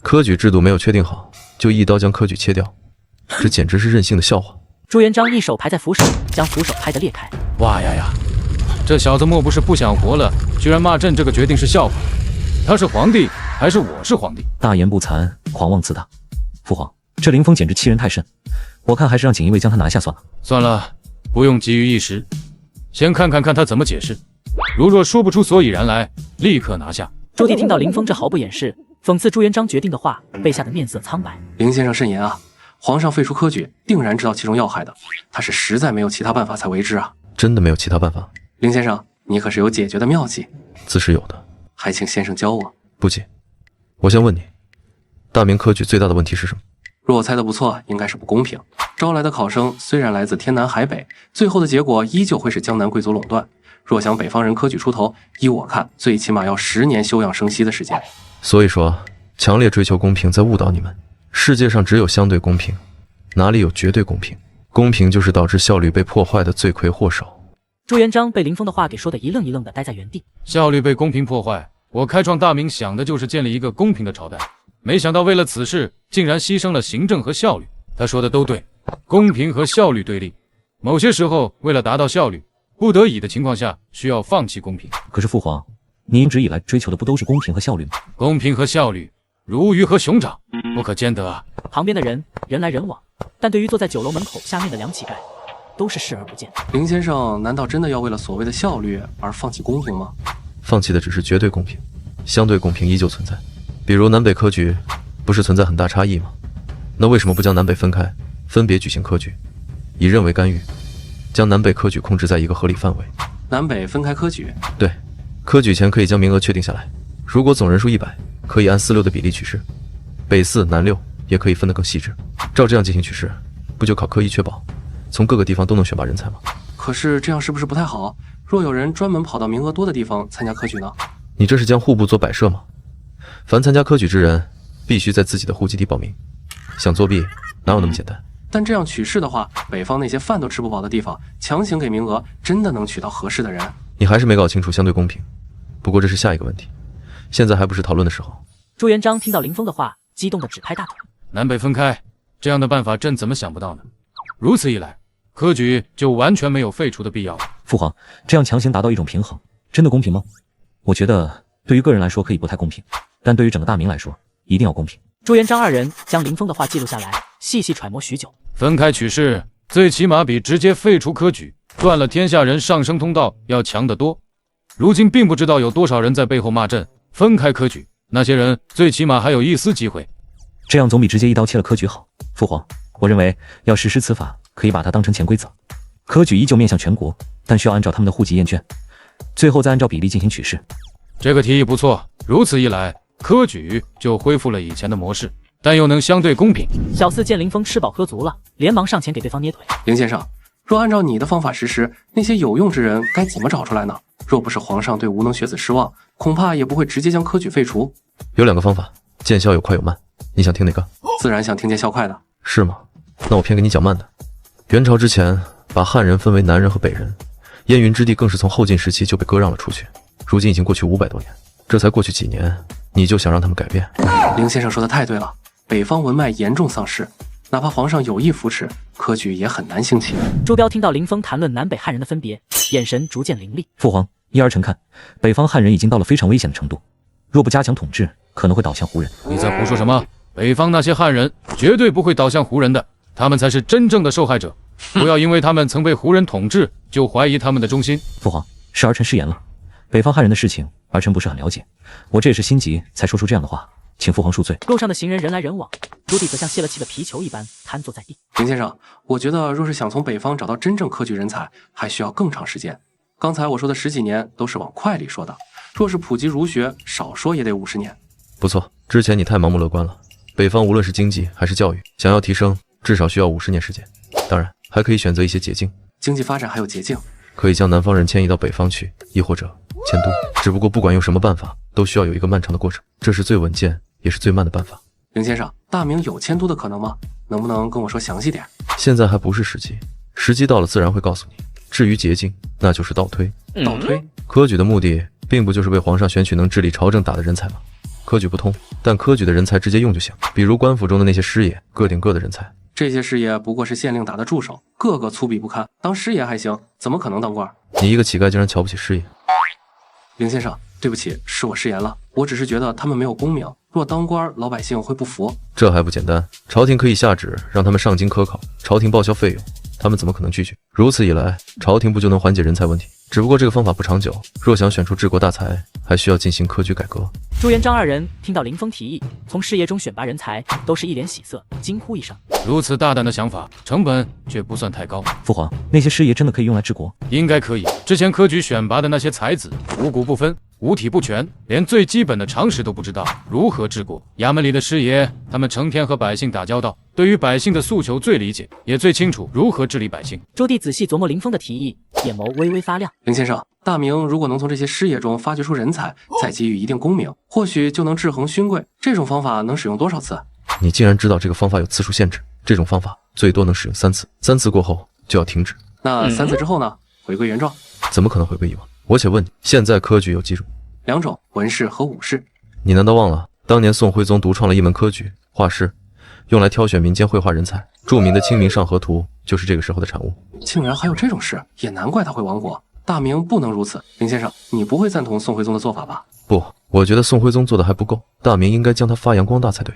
科举制度没有确定好，就一刀将科举切掉，这简直是任性的笑话。朱元璋一手拍在扶手，将扶手拍得裂开。哇呀呀！这小子莫不是不想活了，居然骂朕这个决定是笑话。他是皇帝还是我是皇帝？大言不惭，狂妄自大。父皇，这林峰简直欺人太甚，我看还是让锦衣卫将他拿下算了。算了，不用急于一时，先看他怎么解释。如若说不出所以然来，立刻拿下。朱棣听到林峰这毫不掩饰讽刺朱元璋决定的话，被吓得面色苍白。林先生慎言啊，皇上废除科举，定然知道其中要害的，他是实在没有其他办法才为之啊。真的没有其他办法？林先生，你可是有解决的妙计。自是有的，还请先生教我。不急，我先问你，大明科举最大的问题是什么？若我猜的不错，应该是不公平。招来的考生虽然来自天南海北，最后的结果依旧会是江南贵族垄断。若想北方人科举出头，依我看，最起码要10年休养生息的时间。所以说，强烈追求公平在误导你们。世界上只有相对公平，哪里有绝对公平？公平就是导致效率被破坏的罪魁祸首。朱元璋被林峰的话给说得一愣一愣的待在原地。效率被公平破坏，我开创大明想的就是建立一个公平的朝代，没想到为了此事，竟然牺牲了行政和效率。他说的都对，公平和效率对立，某些时候为了达到效率，不得已的情况下需要放弃公平。可是父皇，您一直以来追求的不都是公平和效率吗？公平和效率如鱼和熊掌，不可兼得啊。旁边的人人来人往，但对于坐在酒楼门口下面的梁乞丐，都是视而不见。林先生难道真的要为了所谓的效率而放弃公平吗？放弃的只是绝对公平，相对公平依旧存在。比如南北科举不是存在很大差异吗？那为什么不将南北分开，分别举行科举，以任为干预，将南北科举控制在一个合理范围？南北分开科举？对，科举前可以将名额确定下来，如果总人数100，可以按4-6的比例取士，北4南6也可以分得更细致。照这样进行取士，不就靠科一确保从各个地方都能选拔人才吗？可是这样是不是不太好？若有人专门跑到名额多的地方参加科举呢？你这是将户部做摆设吗？凡参加科举之人，必须在自己的户籍地报名。想作弊，哪有那么简单？但这样取士的话，北方那些饭都吃不饱的地方，强行给名额，真的能取到合适的人？你还是没搞清楚相对公平。不过这是下一个问题，现在还不是讨论的时候。朱元璋听到林峰的话，激动的直拍大腿。南北分开，这样的办法朕怎么想不到呢？如此一来，科举就完全没有废除的必要了。父皇，这样强行达到一种平衡，真的公平吗？我觉得对于个人来说可以不太公平，但对于整个大明来说，一定要公平。朱元璋二人将林峰的话记录下来，细细揣摩许久。分开取士，最起码比直接废除科举，断了天下人上升通道要强得多。如今并不知道有多少人在背后骂朕分开科举，那些人最起码还有一丝机会。这样总比直接一刀切了科举好。父皇，我认为要实施此法，可以把它当成潜规则。科举依旧面向全国，但需要按照他们的户籍验卷，最后再按照比例进行取士。这个提议不错，如此一来，科举就恢复了以前的模式，但又能相对公平。小四见林峰吃饱喝足了，连忙上前给对方捏腿。林先生，若按照你的方法实施，那些有用之人该怎么找出来呢？若不是皇上对无能学子失望，恐怕也不会直接将科举废除。有2个方法，见效有快有慢，你想听哪个？自然想听见效快的。是吗？那我偏给你讲慢的。元朝之前把汉人分为南人和北人，燕云之地更是从后晋时期就被割让了出去，如今已经过去500多年，这才过去几年，你就想让他们改变？林先生说的太对了，北方文脉严重丧失，哪怕皇上有意扶持，科举也很难兴起。朱标听到林峰谈论南北汉人的分别，眼神逐渐凌厉。父皇，依儿臣看，北方汉人已经到了非常危险的程度，若不加强统治，可能会倒向胡人。你在胡说什么？北方那些汉人绝对不会倒向胡人的，他们才是真正的受害者。不要因为他们曾被胡人统治，就怀疑他们的忠心。父皇，是儿臣失言了。北方汉人的事情，儿臣不是很了解，我这也是心急才说出这样的话，请父皇恕罪。路上的行人人来人往，朱棣则像泄了气的皮球一般瘫坐在地。林先生，我觉得若是想从北方找到真正科举人才，还需要更长时间。刚才我说的10几年都是往快里说的，若是普及儒学，少说也得50年。不错，之前你太盲目乐观了。北方无论是经济还是教育，想要提升，至少需要50年时间。当然，还可以选择一些捷径。经济发展还有捷径，可以将南方人迁移到北方去，亦或者迁都。只不过不管用什么办法，都需要有一个漫长的过程，这是最稳健也是最慢的办法。林先生，大明有迁都的可能吗？能不能跟我说详细点？现在还不是时机，时机到了自然会告诉你。至于捷径，那就是倒推。倒推？科举的目的并不就是为皇上选取能治理朝政打的人才吗？科举不通，但科举的人才直接用就行，比如官府中的那些师爷，各顶各的人才。这些师爷不过是县令打的助手，个个粗鄙不堪，当师爷还行，怎么可能当官？你一个乞丐竟然瞧不起师爷？林先生，对不起，是我失言了。我只是觉得他们没有功名，若当官，老百姓会不服。这还不简单，朝廷可以下旨让他们上京科考，朝廷报销费用，他们怎么可能拒绝？如此一来，朝廷不就能缓解人才问题？只不过这个方法不长久，若想选出治国大才，还需要进行科举改革。朱元璋二人听到林峰提议从师爷中选拔人才，都是一脸喜色，惊呼一声：如此大胆的想法，成本却不算太高。父皇，那些师爷真的可以用来治国？应该可以。之前科举选拔的那些才子，五谷不分，五体不全，连最基本的常识都不知道，如何治国？衙门里的师爷，他们成天和百姓打交道，对于百姓的诉求最理解，也最清楚如何治理百姓。朱棣仔细琢磨林峰的提议，眼眸微微发亮。林先生，大明如果能从这些师爷中发掘出人才，再给予一定功名，或许就能制衡勋贵。这种方法能使用多少次？你竟然知道这个方法有次数限制？这种方法最多能使用3次，3次过后就要停止。那3次之后呢？回归原状？怎么可能回归以往？我且问你，现在科举有几种？2种，文士和武士。你难道忘了当年宋徽宗独创了一门科举画室，用来挑选民间绘画人才？著名的《清明上河图》就是这个时候的产物。竟然还有这种事，也难怪他会亡国。大明不能如此。林先生，你不会赞同宋徽宗的做法吧？不，我觉得宋徽宗做的还不够，大明应该将它发扬光大才对。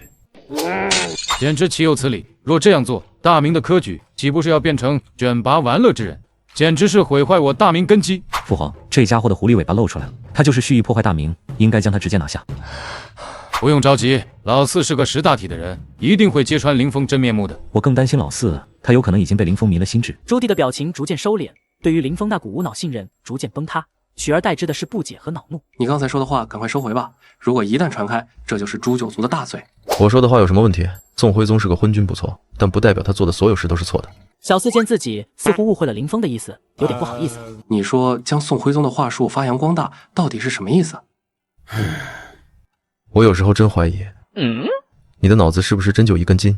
简直岂有此理！若这样做，大明的科举岂不是要变成卷拔玩乐之人？简直是毁坏我大明根基！父皇，这家伙的狐狸尾巴露出来了，他就是蓄意破坏大明，应该将他直接拿下。不用着急，老四是个识大体的人，一定会揭穿林峰真面目的。我更担心老四，他有可能已经被林峰迷了心智。朱棣的表情逐渐收敛，对于林峰那股无脑信任逐渐崩塌，取而代之的是不解和恼怒。你刚才说的话赶快收回吧，如果一旦传开，这就是诛九族的大罪。我说的话有什么问题？宋徽宗是个昏君不错，但不代表他做的所有事都是错的。小四见自己似乎误会了林峰的意思，有点不好意思。你说将宋徽宗的话术发扬光大，到底是什么意思？我有时候真怀疑，你的脑子是不是真就一根筋？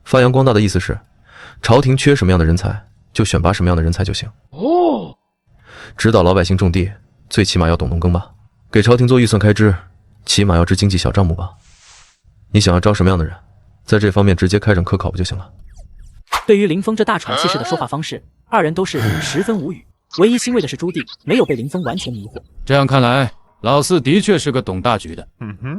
发扬光大的意思是，朝廷缺什么样的人才，就选拔什么样的人才就行。指导老百姓种地，最起码要懂农耕吧？给朝廷做预算开支，起码要知经济小账目吧？你想要招什么样的人，在这方面直接开展科考不就行了？对于林峰这大喘气式的说话方式，二人都是十分无语。唯一欣慰的是朱棣没有被林峰完全迷惑。这样看来，老四的确是个懂大局的，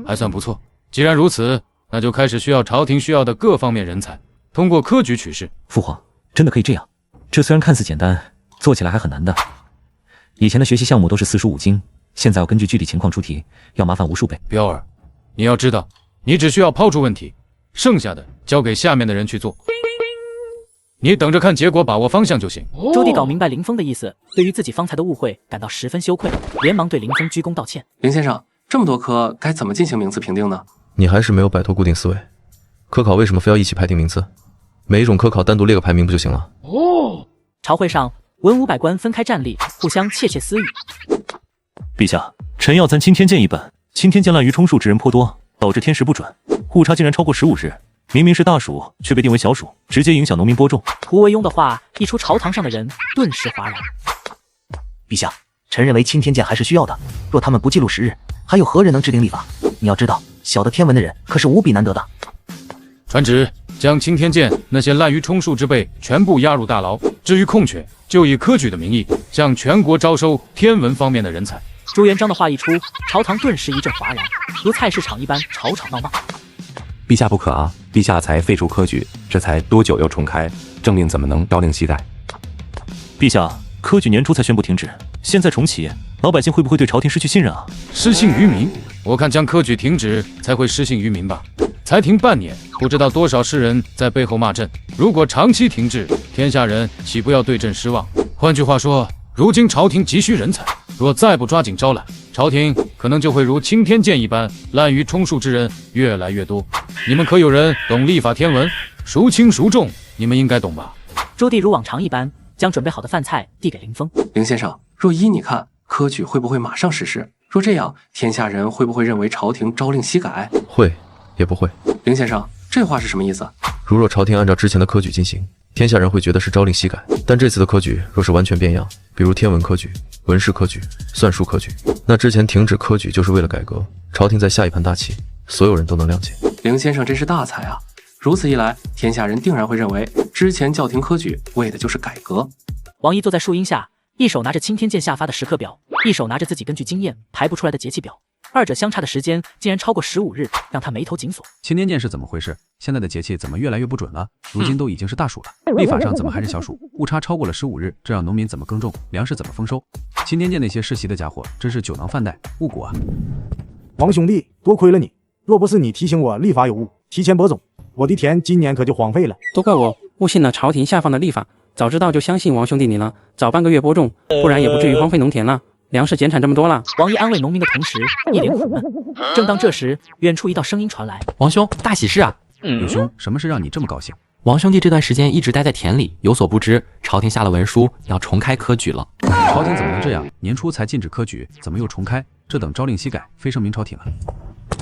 还算不错。既然如此，那就开始需要朝廷需要的各方面人才，通过科举取士。父皇，真的可以这样？这虽然看似简单，做起来还很难的。以前的学习项目都是4书5经，现在要根据具体情况出题，要麻烦无数倍。彪儿，你要知道，你只需要抛出问题，剩下的交给下面的人去做。你等着看结果，把握方向就行。朱棣搞明白林峰的意思，对于自己方才的误会感到十分羞愧，连忙对林峰鞠躬道歉。林先生，这么多科该怎么进行名次评定呢？你还是没有摆脱固定思维。科考为什么非要一起排定名次？每一种科考单独列个排名不就行了？朝会上，文武百官分开站立，互相窃窃私语。陛下，臣要咱钦天监一本。钦天监滥竽充数之人颇多，导致天时不准，误差竟然超过15日。明明是大暑，却被定为小暑，直接影响农民播种。胡惟庸的话一出，朝堂上的人顿时哗然。陛下，臣认为钦天监还是需要的。若他们不记录时日，还有何人能制定立法？你要知道，晓得天文的人可是无比难得的。传旨，将钦天监那些滥竽充数之辈全部押入大牢。至于空缺，就以科举的名义，向全国招收天文方面的人才。朱元璋的话一出，朝堂顿时一阵哗然，如菜市场一般吵吵闹闹。陛下不可啊！陛下才废除科举，这才多久又重开？政令怎么能朝令夕改？陛下，科举年初才宣布停止，现在重启，老百姓会不会对朝廷失去信任啊？失信于民，我看将科举停止才会失信于民吧。才停半年，不知道多少士人在背后骂朕。如果长期停滞，天下人岂不要对朕失望？换句话说，如今朝廷急需人才，若再不抓紧招揽，朝廷可能就会如青天剑一般，滥竽充数之人越来越多。你们可有人懂历法天文，孰轻孰重？你们应该懂吧？朱棣如往常一般，将准备好的饭菜递给林峰。林先生，若依你看，科举会不会马上实施？若这样，天下人会不会认为朝廷朝令夕改？会，也不会。林先生，这话是什么意思？如若朝廷按照之前的科举进行，天下人会觉得是朝令夕改。但这次的科举若是完全变样，比如天文科举、文史科举、算术科举，那之前停止科举就是为了改革。朝廷在下一盘大棋，所有人都能谅解。林先生真是大才啊！如此一来，天下人定然会认为之前叫停科举为的就是改革。王一坐在树荫下，一手拿着青天剑下发的时刻表，一手拿着自己根据经验排不出来的节气表，二者相差的时间竟然超过15日，让他眉头紧锁。青天剑是怎么回事？现在的节气怎么越来越不准了？如今都已经是大暑了，历法上怎么还是小暑？误差超过了15日，这让农民怎么耕种，粮食怎么丰收？青天剑那些世袭的家伙真是酒囊饭袋，误国啊！王兄弟，多亏了你，若不是你提醒我历法有误，提前播种，我的田今年可就荒废了。都怪我误信了朝廷下放的历法，早知道就相信王兄弟你了，早半个月播种，不然也不至于荒废农田了，粮食减产这么多了。王一安慰农民的同时，一脸苦闷。正当这时，远处一道声音传来：“王兄，大喜事啊！”有兄，什么事让你这么高兴？王兄弟这段时间一直待在田里，有所不知，朝廷下了文书，要重开科举了。朝廷怎么能这样？年初才禁止科举，怎么又重开？这等朝令夕改，非声明朝廷了。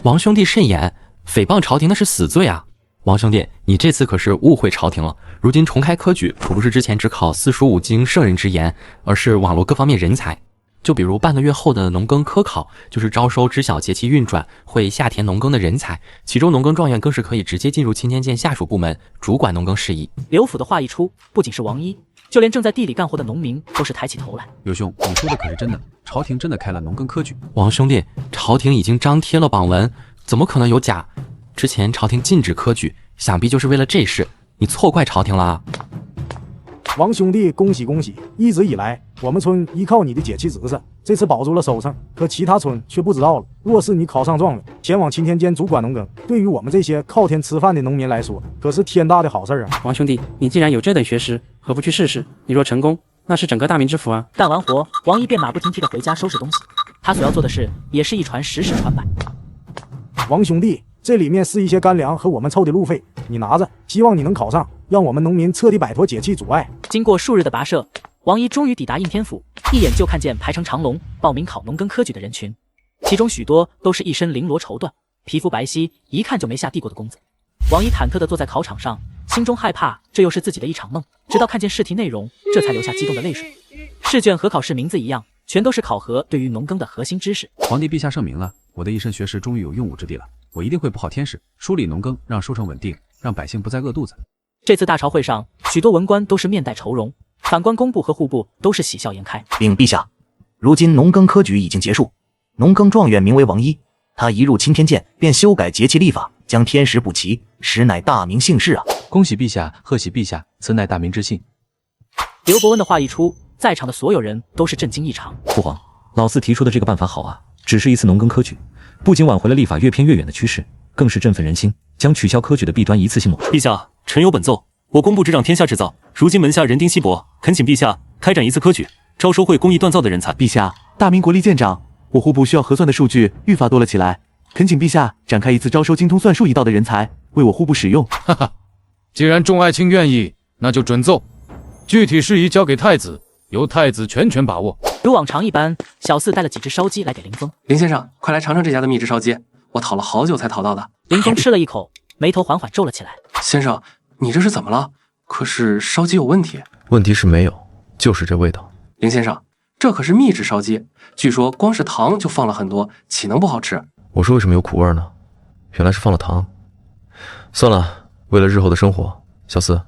王兄弟慎言，诽谤朝廷那是死罪啊！王兄弟，你这次可是误会朝廷了。如今重开科举，可不是之前只考四书五经圣人之言，而是网罗各方面人才。就比如半个月后的农耕科考，就是招收知晓节气运转、会下田农耕的人才，其中农耕状元更是可以直接进入青天剑下属部门，主管农耕事宜。刘府的话一出，不仅是王一，就连正在地里干活的农民都是抬起头来。有兄，你说的可是真的？朝廷真的开了农耕科举？王兄弟，朝廷已经张贴了榜文，怎么可能有假？之前朝廷禁止科举，想必就是为了这事，你错怪朝廷了啊！王兄弟，恭喜恭喜！一直以来，我们村依靠你的解气知识，这次保住了收成，可其他村却不知道了。若是你考上状元，前往青天监主管农耕，对于我们这些靠天吃饭的农民来说，可是天大的好事啊！王兄弟，你既然有这等学识，何不去试试？你若成功，那是整个大明之福啊！干完活，王一便马不停蹄地回家收拾东西。他所要做的事，也是一传十，十传百。王兄弟，这里面是一些干粮和我们凑的路费，你拿着，希望你能考上，让我们农民彻底摆脱解气阻碍。经过数日的跋涉，王一终于抵达应天府，一眼就看见排成长龙报名考农耕科举的人群，其中许多都是一身绫罗绸缎，皮肤白皙，一看就没下地过的公子。王一忐忑地坐在考场上，心中害怕这又是自己的一场梦，直到看见试题内容，这才流下激动的泪水。试卷和考试名字一样，全都是考核对于农耕的核心知识。皇帝陛下圣明了，我的一身学识终于有用武之地了，我一定会不耗天时，梳理农耕，让收成稳定，让百姓不再饿肚子。这次大朝会上，许多文官都是面带愁容，反观工部和户部都是喜笑颜开。禀陛下，如今农耕科举已经结束，农耕状元名为王一，他一入青天监便修改节气历法，将天时补齐，实乃大明幸事啊！恭喜陛下，贺喜陛下，此乃大明之幸。刘伯温的话一出，在场的所有人都是震惊异常。父皇，老四提出的这个办法好啊，只是一次农耕科举，不仅挽回了历法越偏越远的趋势，更是振奋人心，将取消科举的弊端一次性抹除。陛下，臣有本奏，我工部执掌天下制造，如今门下人丁稀薄，恳请陛下开展一次科举，招收会工艺锻造的人才。陛下，大明国力渐长，我户部需要核算的数据愈发多了起来，恳请陛下展开一次招收精通算术一道的人才，为我户部使用。哈哈，既然众爱卿愿意，那就准奏。具体事宜交给太子，由太子全权把握。如往常一般，小四带了几只烧鸡来给林峰。林先生，快来尝尝这家的秘制烧鸡，我讨了好久才讨到的。林峰吃了一口，眉头缓缓皱了起来。先生，你这是怎么了？可是烧鸡有问题？问题是没有，就是这味道。林先生，这可是秘制烧鸡，据说光是糖就放了很多，岂能不好吃？我说为什么有苦味呢？原来是放了糖。算了，为了日后的生活，小四，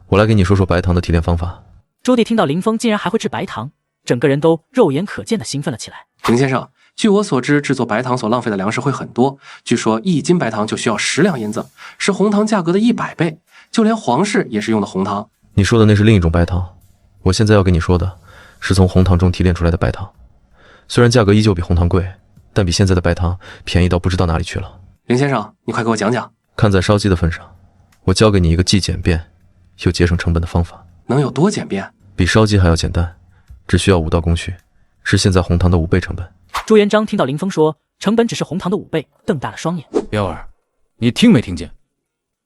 我来给你说说白糖的提炼方法。周帝听到林峰竟然还会制白糖，整个人都肉眼可见的兴奋了起来。林先生，据我所知，制作白糖所浪费的粮食会很多，据说1斤白糖就需要10两银子，是红糖价格的100倍，就连皇室也是用的红糖。你说的那是另一种白糖，我现在要跟你说的是从红糖中提炼出来的白糖。虽然价格依旧比红糖贵，但比现在的白糖便宜到不知道哪里去了。林先生，你快给我讲讲。看在烧鸡的份上，我教给你一个既简便又节省成本的方法。能有多简便？比烧鸡还要简单，只需要5道工序，是现在红糖的5倍成本。朱元璋听到林峰说成本只是红糖的5倍，瞪大了双眼。彪儿，你听没听见？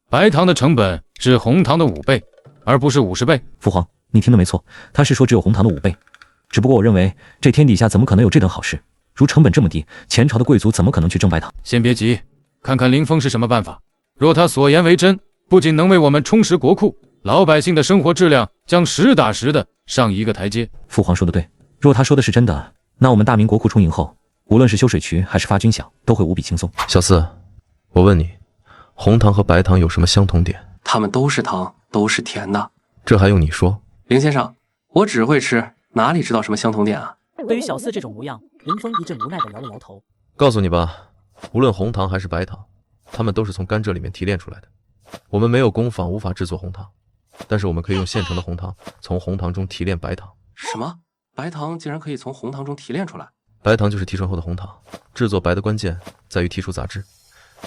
白糖的成本是红糖的5倍，而不是50倍。父皇，你听得没错，他是说只有红糖的5倍。只不过我认为这天底下怎么可能有这等好事？如成本这么低，前朝的贵族怎么可能去挣白糖？先别急，看看林峰是什么办法。若他所言为真，不仅能为我们充实国库，老百姓的生活质量将实打实的上一个台阶。父皇说的对，若他说的是真的，那我们大明国库充盈后，无论是修水渠还是发军饷，都会无比轻松。小四，我问你，红糖和白糖有什么相同点？它们都是糖，都是甜的。这还用你说？林先生，我只会吃，哪里知道什么相同点啊？对于小四这种模样，林峰一阵无奈地摇了摇头。告诉你吧，无论红糖还是白糖，它们都是从甘蔗里面提炼出来的。我们没有工坊，无法制作红糖，但是我们可以用现成的红糖从红糖中提炼白糖。什么？白糖竟然可以从红糖中提炼出来？白糖就是提纯后的红糖，制作白的关键在于提出杂质，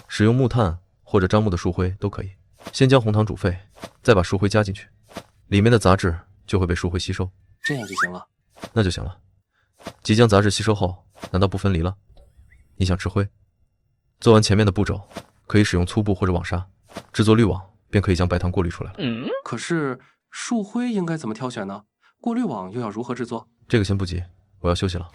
使用木炭或者樟木的树灰都可以。先将红糖煮沸，再把树灰加进去，里面的杂质就会被树灰吸收，这样就行了。那就行了。即将杂质吸收后，难道不分离了？你想吃灰？做完前面的步骤，可以使用粗布或者网纱制作滤网，便可以将白糖过滤出来了。可是树灰应该怎么挑选呢？过滤网又要如何制作？这个先不急，我要休息了。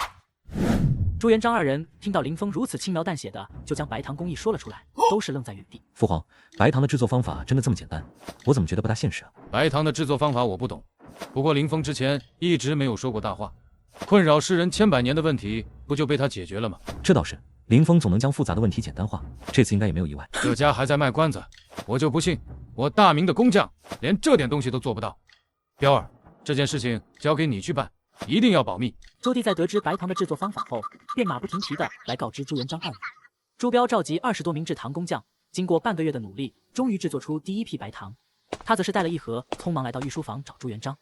朱元璋二人听到林峰如此轻描淡写的就将白糖工艺说了出来，都是愣在原地。父皇，白糖的制作方法真的这么简单？我怎么觉得不大现实啊？白糖的制作方法我不懂，不过林峰之前一直没有说过大话，困扰世人千百年的问题不就被他解决了吗？这倒是，林峰总能将复杂的问题简单化，这次应该也没有意外。这家还在卖关子，我就不信我大明的工匠连这点东西都做不到。彪儿，这件事情交给你去办，一定要保密。周帝在得知白糖的制作方法后，便马不停蹄的来告知朱元璋二人。朱标召集20多名制糖工匠，经过半个月的努力，终于制作出第一批白糖。他则是带了一盒，匆忙来到御书房找朱元璋。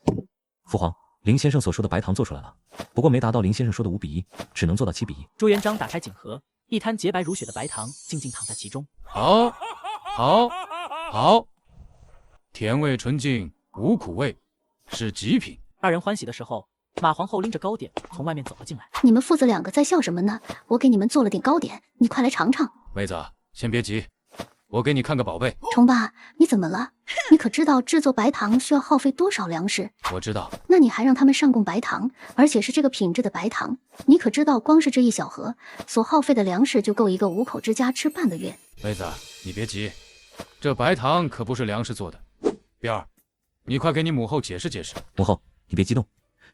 父皇，林先生所说的白糖做出来了，不过没达到林先生说的5比1，只能做到7比1。朱元璋打开锦盒，一滩洁白如雪的白糖静静躺在其中。好，甜味纯净，无苦味，是极品。二人欢喜的时候，马皇后拎着糕点从外面走了进来。你们父子2个在笑什么呢？我给你们做了点糕点，你快来尝尝。妹子，先别急，我给你看个宝贝。崇爸，你怎么了？你可知道制作白糖需要耗费多少粮食？我知道。那你还让他们上供白糖，而且是这个品质的白糖，你可知道光是这一小盒所耗费的粮食就够一个5口之家吃半个月。妹子，你别急，这白糖可不是粮食做的。彪儿，你快给你母后解释解释。母后，你别激动，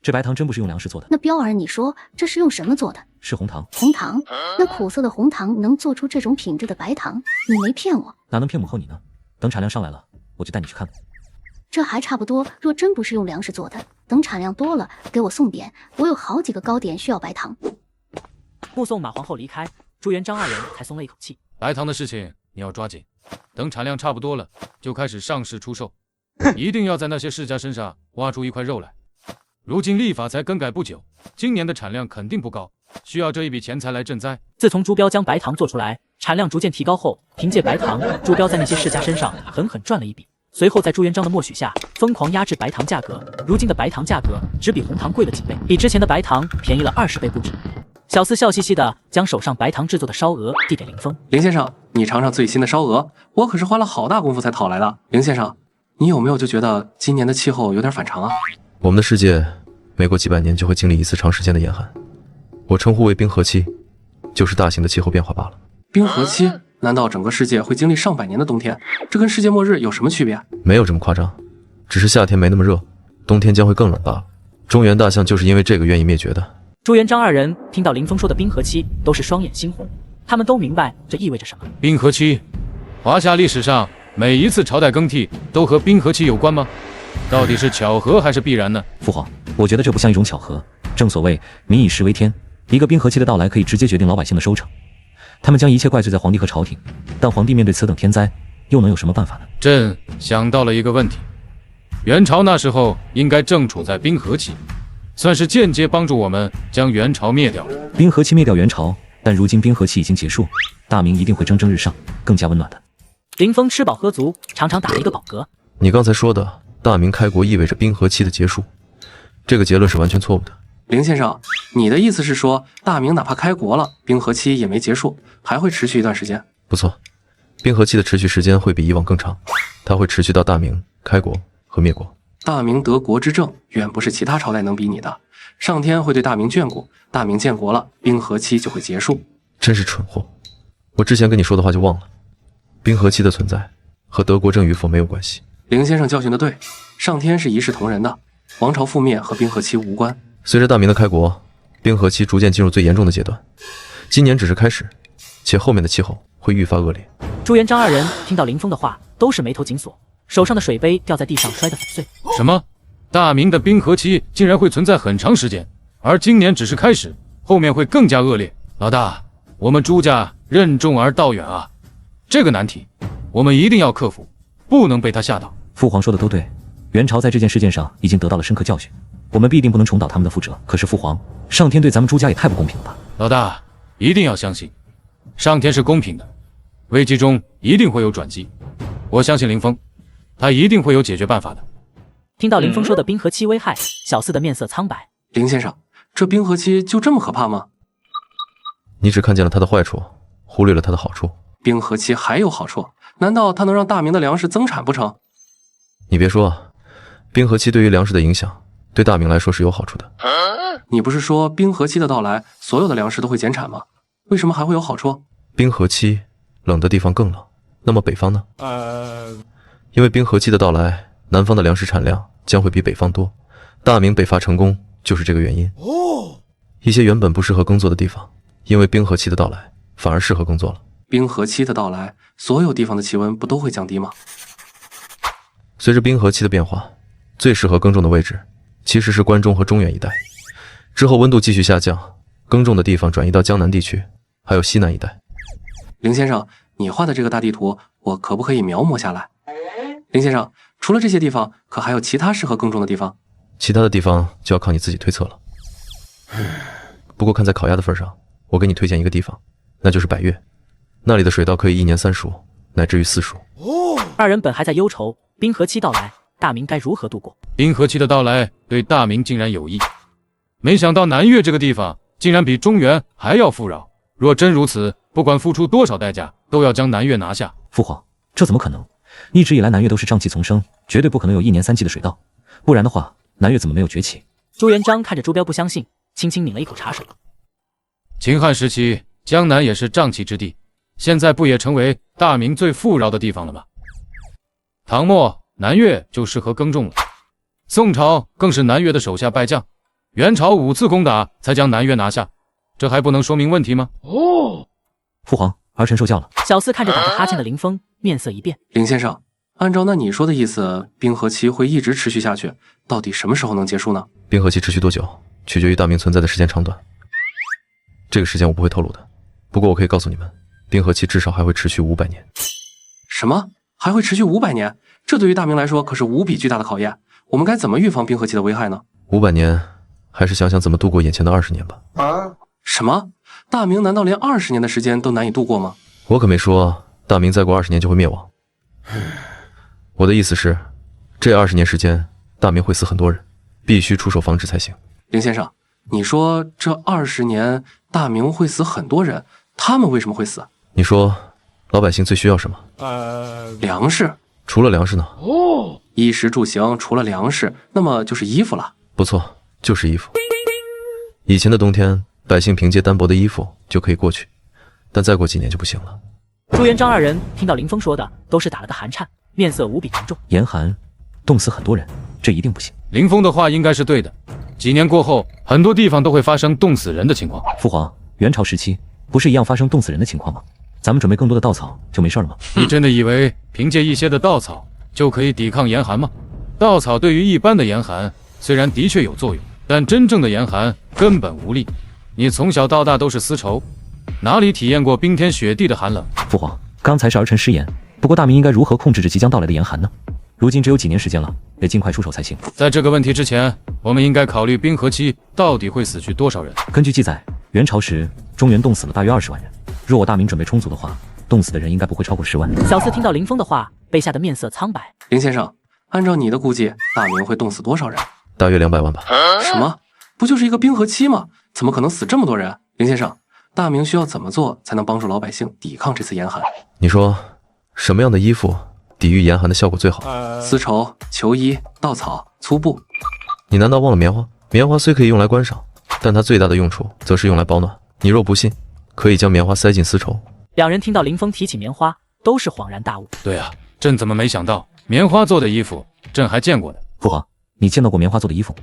这白糖真不是用粮食做的。那彪儿，你说这是用什么做的？是红糖。红糖？那苦涩的红糖能做出这种品质的白糖？你没骗我。哪能骗母后你呢？等产量上来了，我就带你去看看。这还差不多，若真不是用粮食做的，等产量多了给我送点，我有好几个糕点需要白糖。目送马皇后离开，朱元璋二人才松了一口气。白糖的事情你要抓紧，等产量差不多了就开始上市出售，一定要在那些世家身上挖出一块肉来。如今历法才更改不久，今年的产量肯定不高，需要这一笔钱财来赈灾。自从朱标将白糖做出来，产量逐渐提高后，凭借白糖，朱标在那些世家身上狠狠赚了一笔。随后在朱元璋的默许下，疯狂压制白糖价格。如今的白糖价格只比红糖贵了几倍，比之前的白糖便宜了20倍不止。小四笑嘻嘻的将手上白糖制作的烧鹅递给林峰。林先生，你尝尝最新的烧鹅，我可是花了好大功夫才讨来的。林先生，你有没有就觉得今年的气候有点反常啊？我们的世界每过几百年就会经历一次长时间的严寒，我称呼为冰河期，就是大型的气候变化罢了。冰河期？难道整个世界会经历上百年的冬天？这跟世界末日有什么区别？没有这么夸张，只是夏天没那么热，冬天将会更冷罢了。中原大象就是因为这个愿意灭绝的。朱元璋二人听到林峰说的冰河期，都是双眼猩红，他们都明白这意味着什么。冰河期，华夏历史上每一次朝代更替都和冰河期有关吗？到底是巧合还是必然呢？父皇，我觉得这不像一种巧合。正所谓民以食为天，一个冰河期的到来可以直接决定老百姓的收成。他们将一切怪罪在皇帝和朝廷，但皇帝面对此等天灾，又能有什么办法呢？朕想到了一个问题，元朝那时候应该正处在冰河期，算是间接帮助我们将元朝灭掉了。冰河期灭掉元朝，但如今冰河期已经结束，大明一定会蒸蒸日上，更加温暖的。林峰吃饱喝足，长长打了一个饱嗝。你刚才说的大明开国意味着冰河期的结束，这个结论是完全错误的。林先生，你的意思是说，大明哪怕开国了，冰河期也没结束，还会持续一段时间？不错，冰河期的持续时间会比以往更长，它会持续到大明开国和灭国。大明得国之政远不是其他朝代能比拟的，上天会对大明眷顾，大明建国了，冰河期就会结束。真是蠢货，我之前跟你说的话就忘了，冰河期的存在和德国政与否没有关系。林先生教训的对，上天是一视同仁的，王朝覆灭和冰河期无关。随着大明的开国，冰河期逐渐进入最严重的阶段，今年只是开始，且后面的气候会愈发恶劣。朱元璋二人听到林峰的话，都是眉头紧锁，手上的水杯掉在地上摔得粉碎。什么？大明的冰河期竟然会存在很长时间，而今年只是开始，后面会更加恶劣。老大，我们朱家任重而道远啊，这个难题我们一定要克服，不能被他吓到。父皇说的都对，元朝在这件事件上已经得到了深刻教训，我们必定不能重蹈他们的覆辙。可是父皇，上天对咱们朱家也太不公平了吧？老大，一定要相信，上天是公平的，危机中一定会有转机。我相信林峰，他一定会有解决办法的。听到林峰说的冰河期危害，小四的面色苍白。林先生，这冰河期就这么可怕吗？你只看见了它的坏处，忽略了它的好处。冰河期还有好处？难道它能让大明的粮食增产不成？你别说啊，冰河期对于粮食的影响，对大明来说是有好处的。你不是说冰河期的到来，所有的粮食都会减产吗？为什么还会有好处？冰河期冷的地方更冷，那么北方呢？因为冰河期的到来，南方的粮食产量将会比北方多，大明北伐成功就是这个原因。一些原本不适合耕作的地方，因为冰河期的到来，反而适合耕作了。冰河期的到来，所有地方的气温不都会降低吗？随着冰河期的变化，最适合耕种的位置其实是关中和中原一带，之后温度继续下降，耕种的地方转移到江南地区，还有西南一带。林先生，你画的这个大地图，我可不可以描摹下来？林先生，除了这些地方，可还有其他适合耕种的地方？其他的地方就要靠你自己推测了。不过看在烤鸭的份上，我给你推荐一个地方，那就是百越，那里的水稻可以1年3熟，乃至于4熟。二人本还在忧愁冰河期到来，大明该如何度过。冰河期的到来对大明竟然有益，没想到南越这个地方竟然比中原还要富饶。若真如此，不管付出多少代价，都要将南越拿下。父皇，这怎么可能？一直以来南越都是瘴气丛生，绝对不可能有1年3季的水稻，不然的话，南越怎么没有崛起？朱元璋看着朱标不相信，轻轻抿了一口茶水。秦汉时期，江南也是瘴气之地，现在不也成为大明最富饶的地方了吗？唐末南越就适合耕种了，宋朝更是南越的手下败将，元朝5次攻打才将南越拿下，这还不能说明问题吗？父皇，儿臣受教了。小四看着打着哈欠的林峰，面色一变。林先生，按照那你说的意思，冰河期会一直持续下去，到底什么时候能结束呢？冰河期持续多久，取决于大明存在的时间长短，这个时间我不会透露的。不过我可以告诉你们，冰河期至少还会持续500年。什么？还会持续500年？这对于大明来说可是无比巨大的考验。我们该怎么预防冰河期的危害呢？500年，还是想想怎么度过眼前的20年吧。什么？大明难道连20年的时间都难以度过吗？我可没说大明再过20年就会灭亡。我的意思是，这20年时间，大明会死很多人，必须出手防止才行。林先生，你说这20年大明会死很多人，他们为什么会死？你说老百姓最需要什么？粮食。除了粮食呢？衣食住行除了粮食，那么就是衣服了。不错，就是衣服。以前的冬天，百姓凭借单薄的衣服就可以过去，但再过几年就不行了。朱元璋二人听到林峰说的，都是打了个寒颤，面色无比沉重。严寒，冻死很多人，这一定不行。林峰的话应该是对的，几年过后，很多地方都会发生冻死人的情况。父皇，元朝时期不是一样发生冻死人的情况吗？咱们准备更多的稻草就没事了吗？你真的以为凭借一些的稻草就可以抵抗严寒吗？稻草对于一般的严寒虽然的确有作用，但真正的严寒根本无力。你从小到大都是丝绸，哪里体验过冰天雪地的寒冷？父皇，刚才是儿臣失言。不过大明应该如何控制着即将到来的严寒呢？如今只有几年时间了，得尽快出手才行。在这个问题之前，我们应该考虑冰河期到底会死去多少人。根据记载，元朝时中原冻死了大约20万人。若我大明准备充足的话，冻死的人应该不会超过10万。小四听到林峰的话，被吓得面色苍白。林先生，按照你的估计，大明会冻死多少人？大约200万吧。什么？不就是一个冰河期吗？怎么可能死这么多人？林先生，大明需要怎么做才能帮助老百姓抵抗这次严寒？你说，什么样的衣服抵御严寒的效果最好？丝绸、球衣、稻草、粗布。你难道忘了棉花？棉花虽可以用来观赏，但它最大的用处则是用来保暖。你若不信，可以将棉花塞进丝绸。两人听到林峰提起棉花，都是恍然大悟。对啊，朕怎么没想到棉花做的衣服，朕还见过呢。父皇，你见到过棉花做的衣服？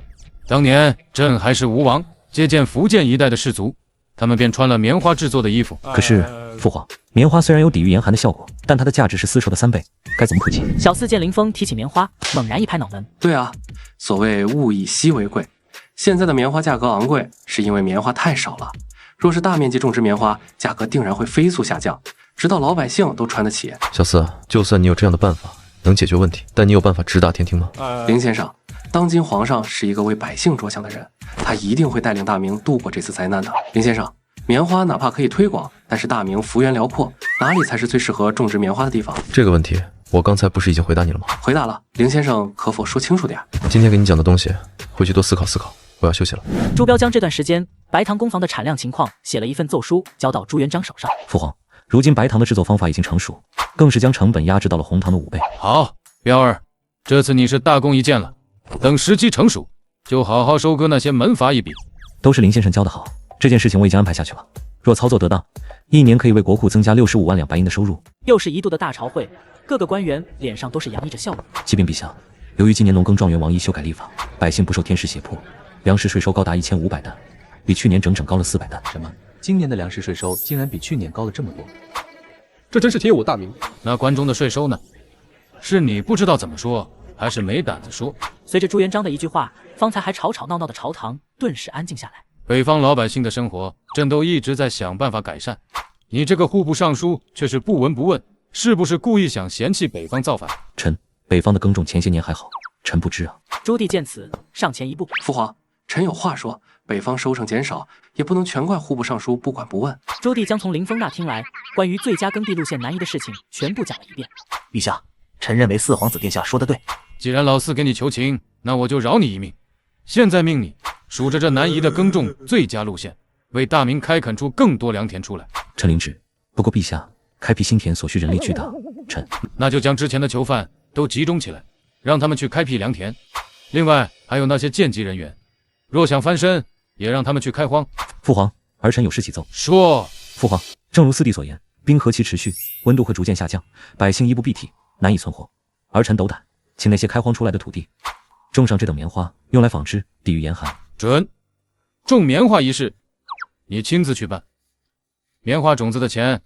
当年朕还是吴王，接见福建一带的士族，他们便穿了棉花制作的衣服。可是，父皇，棉花虽然有抵御严寒的效果，但它的价值是丝绸的3倍，该怎么可及？小四见林峰提起棉花，猛然一拍脑门。对啊，所谓物以稀为贵，现在的棉花价格昂贵，是因为棉花太少了。若是大面积种植棉花，价格定然会飞速下降，直到老百姓都穿得起。小四，就算你有这样的办法能解决问题，但你有办法直达天庭吗？林先生，当今皇上是一个为百姓着想的人，他一定会带领大明度过这次灾难的。林先生，棉花哪怕可以推广，但是大明幅员辽阔，哪里才是最适合种植棉花的地方？这个问题我刚才不是已经回答你了吗？回答了，林先生可否说清楚点？今天给你讲的东西，回去多思考思考。我要休息了。朱标将这段时间白糖工坊的产量情况写了一份奏书，交到朱元璋手上。父皇，如今白糖的制作方法已经成熟，更是将成本压制到了红糖的5倍。好，彪儿，这次你是大功一件了。等时机成熟，就好好收割那些门阀一笔。都是林先生教的好，这件事情我已经安排下去了。若操作得当，1年可以为国库增加65万两白银的收入。又是一度的大朝会，各个官员脸上都是洋溢着笑容。启禀陛下，由于今年农耕状元王一修改历法，百姓不受天时胁迫，粮食税收高达1500担，比去年整整高了400担。什么？今年的粮食税收竟然比去年高了这么多？这真是铁我大明。那关中的税收呢？是你不知道怎么说，还是没胆子说？随着朱元璋的一句话，方才还吵吵闹闹的朝堂顿时安静下来。北方老百姓的生活，朕都一直在想办法改善。你这个户部尚书却是不闻不问，是不是故意想嫌弃北方造反？臣，北方的耕种前些年还好，臣不知啊。朱棣见此，上前一步。父皇，臣有话说，北方收成减少，也不能全怪户部尚书不管不问。朱棣将从林峰那听来关于最佳耕地路线南移的事情全部讲了一遍。陛下，臣认为四皇子殿下说得对。既然老四给你求情，那我就饶你一命。现在命你数着这南移的耕种最佳路线，为大明开垦出更多良田出来。臣领旨。不过陛下，开辟新田所需人力巨大，臣那就将之前的囚犯都集中起来，让他们去开辟良田。另外还有那些贱籍人员，若想翻身，也让他们去开荒。父皇，儿臣有事启奏。说。父皇，正如四弟所言，冰河期持续，温度会逐渐下降，百姓衣不蔽体，难以存活。儿臣斗胆，请那些开荒出来的土地，种上这等棉花，用来纺织，抵御严寒。准。种棉花一事，你亲自去办。棉花种子的钱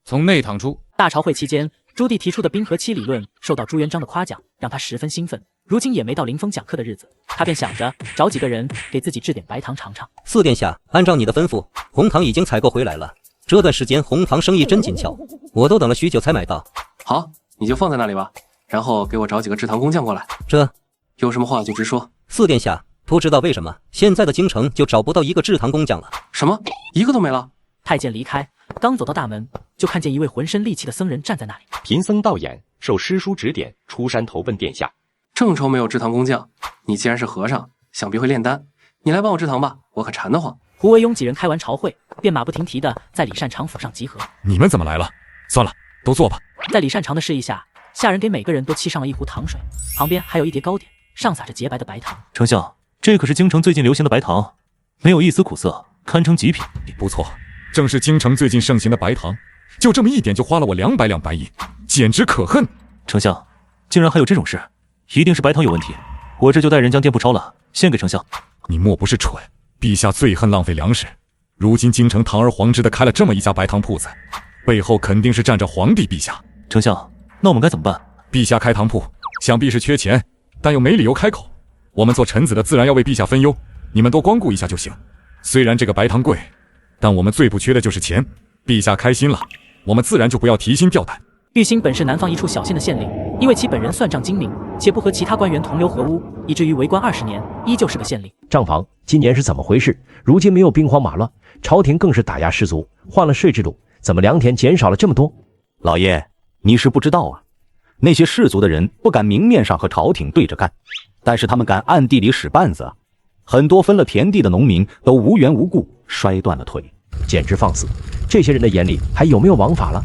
从内淌出。大朝会期间，朱棣提出的冰河期理论受到朱元璋的夸奖，让他十分兴奋。如今也没到林峰讲课的日子，他便想着找几个人给自己制点白糖尝尝。四殿下，按照你的吩咐，红糖已经采购回来了。这段时间红糖生意真紧俏，我都等了许久才买到。好，你就放在那里吧，然后给我找几个制糖工匠过来。这有什么话就直说。四殿下，不知道为什么现在的京城就找不到一个制糖工匠了。什么？一个都没了？太监离开，刚走到大门，就看见一位浑身戾气的僧人站在那里。贫僧道衍，受师叔指点，出山投奔殿下。正愁没有制糖工匠，你既然是和尚，想必会炼丹，你来帮我制糖吧，我可馋得慌。胡惟庸几人开完朝会，便马不停蹄地在李善长府上集合。你们怎么来了？算了，都坐吧。在李善长的示意下，下人给每个人都沏上了一壶糖水，旁边还有一碟糕点，上撒着洁白的白糖。丞相，这可是京城最近流行的白糖，没有一丝苦涩，堪称极品。不错，正是京城最近盛行的白糖，就这么一点就花了我200两白银，简直可恨。丞相，竟然还有这种事，一定是白糖有问题，我这就带人将店铺抄了，献给丞相。你莫不是蠢？陛下最恨浪费粮食，如今京城堂而皇之的开了这么一家白糖铺子，背后肯定是站着皇帝陛下。丞相，那我们该怎么办？陛下开糖铺，想必是缺钱，但又没理由开口。我们做臣子的自然要为陛下分忧，你们多光顾一下就行。虽然这个白糖贵，但我们最不缺的就是钱。陛下开心了，我们自然就不要提心吊胆。玉兴本是南方一处小县的县令，因为其本人算账精明，且不和其他官员同流合污，以至于为官20年，依旧是个县令。账房，今年是怎么回事？如今没有兵荒马乱，朝廷更是打压士族，换了税制度，怎么粮田减少了这么多？老爷，你是不知道啊，那些士族的人不敢明面上和朝廷对着干，但是他们敢暗地里使绊子啊。很多分了田地的农民都无缘无故摔断了腿，简直放肆！这些人的眼里还有没有王法了？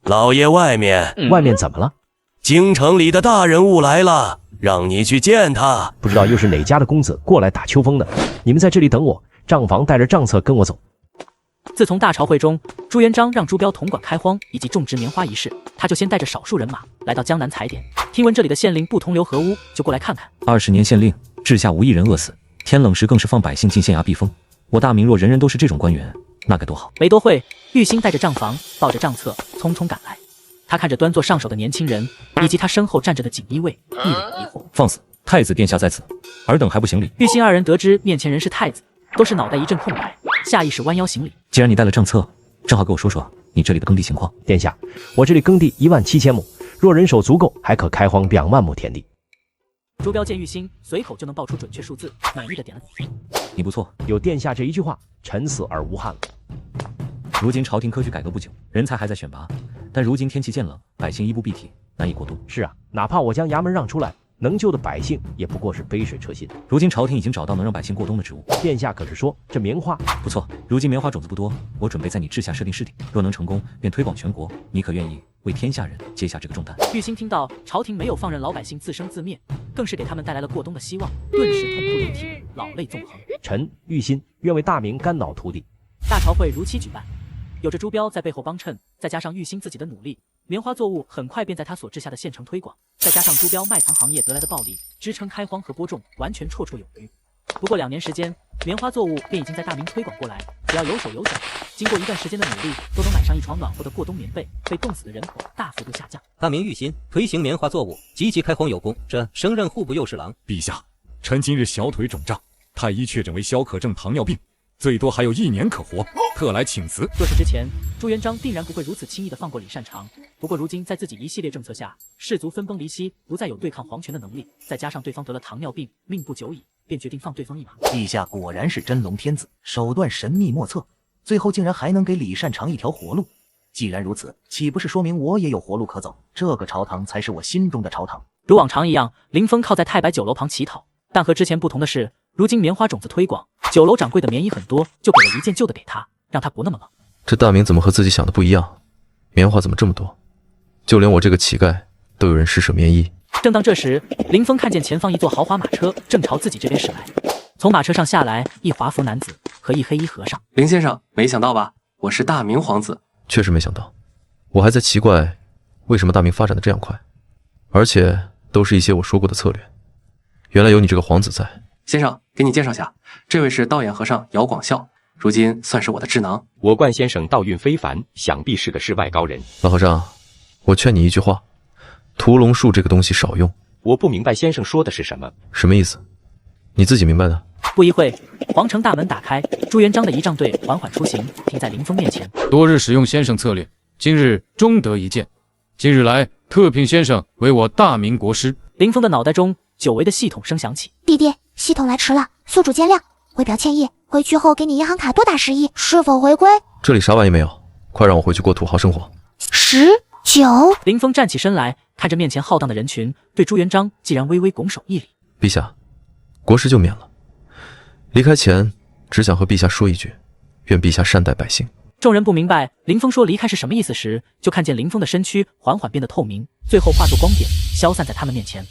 老爷，外面怎么了？京城里的大人物来了，让你去见他。不知道又是哪家的公子过来打秋风的，你们在这里等我，账房带着账册跟我走。自从大朝会中，朱元璋让朱标统管开荒以及种植棉花一事，他就先带着少数人马来到江南踩点。听闻这里的县令不同流合污，就过来看看。20年县令，治下无一人饿死，天冷时更是放百姓进县衙避风。我大明若人人都是这种官员，那该多好！没多会，玉兴带着账房，抱着账册，匆匆赶来。他看着端坐上首的年轻人，以及他身后站着的锦衣卫，一脸疑惑。放肆！太子殿下在此，尔等还不行礼？玉兴二人得知面前人是太子，都是脑袋一阵空白，下意识弯腰行礼。既然你带了账册，正好给我说说你这里的耕地情况。殿下，我这里耕地17000亩，若人手足够，还可开荒2万亩田地。朱标见玉兴随口就能报出准确数字，满意的点了点。你不错，有殿下这一句话，臣死而无憾了。如今朝廷科举改革不久，人才还在选拔，但如今天气渐冷，百姓衣不蔽体，难以过冬。是啊，哪怕我将衙门让出来，能救的百姓也不过是杯水车薪。如今朝廷已经找到能让百姓过冬的植物。殿下可是说这棉花不错？如今棉花种子不多，我准备在你治下设定试点，若能成功，便推广全国。你可愿意为天下人接下这个重担？玉兴听到朝廷没有放任老百姓自生自灭，更是给他们带来了过冬的希望，顿时痛哭流涕，老泪纵横。臣玉兴愿为大明肝脑涂地。大朝会如期举办，有着朱标在背后帮衬，再加上玉兴自己的努力，棉花作物很快便在他所治下的县城推广，再加上朱标卖糖行业得来的暴利，支撑开荒和播种完全绰绰有余。不过2年时间，棉花作物便已经在大明推广过来，只要有手有脚，经过一段时间的努力，都能买上一床暖和的过冬棉被，被冻死的人口大幅度下降。大明玉兴推行棉花作物，极其开荒有功，这升任户部右侍郎。陛下，臣今日小腿肿胀，太医确诊为小可症糖尿病，最多还有1年可活，特来请辞。若是之前，朱元璋定然不会如此轻易地放过李善长。不过如今在自己一系列政策下，士族分崩离析，不再有对抗皇权的能力，再加上对方得了糖尿病，命不久矣，便决定放对方一马。陛下果然是真龙天子，手段神秘莫测，最后竟然还能给李善长一条活路。既然如此，岂不是说明我也有活路可走？这个朝堂才是我心中的朝堂。如往常一样，林峰靠在太白酒楼旁乞讨，但和之前不同的是，如今棉花种子推广，酒楼掌柜的棉衣很多，就给了一件旧的给他，让他不那么冷。这大明怎么和自己想的不一样？棉花怎么这么多？就连我这个乞丐都有人施舍棉衣。正当这时，林峰看见前方一座豪华马车正朝自己这边驶来，从马车上下来一华服男子和一黑衣和尚。林先生，没想到吧？我是大明皇子。确实没想到，我还在奇怪为什么大明发展的这样快，而且都是一些我说过的策略。原来有你这个皇子在。先生，给你介绍下，这位是道眼和尚姚广孝，如今算是我的智囊。我冠先生道运非凡，想必是个世外高人。老和尚，我劝你一句话，屠龙术这个东西少用。我不明白先生说的是什么？什么意思？你自己明白的。不一会，皇城大门打开，朱元璋的仪仗队缓缓出行，停在林峰面前。多日使用先生策略，今日终得一见。今日来，特聘先生为我大明国师。林峰的脑袋中久违的系统声响起。弟弟，系统来迟了，宿主见谅，回表歉意。回去后给你银行卡多打10亿，是否回归？这里啥玩意没有，快让我回去过土豪生活。19。林峰站起身来，看着面前浩荡的人群，对朱元璋既然微微拱手一礼。陛下，国师就免了。离开前，只想和陛下说一句，愿陛下善待百姓。众人不明白林峰说离开是什么意思时，就看见林峰的身躯缓缓变得透明，最后化作光点，消散在他们面前。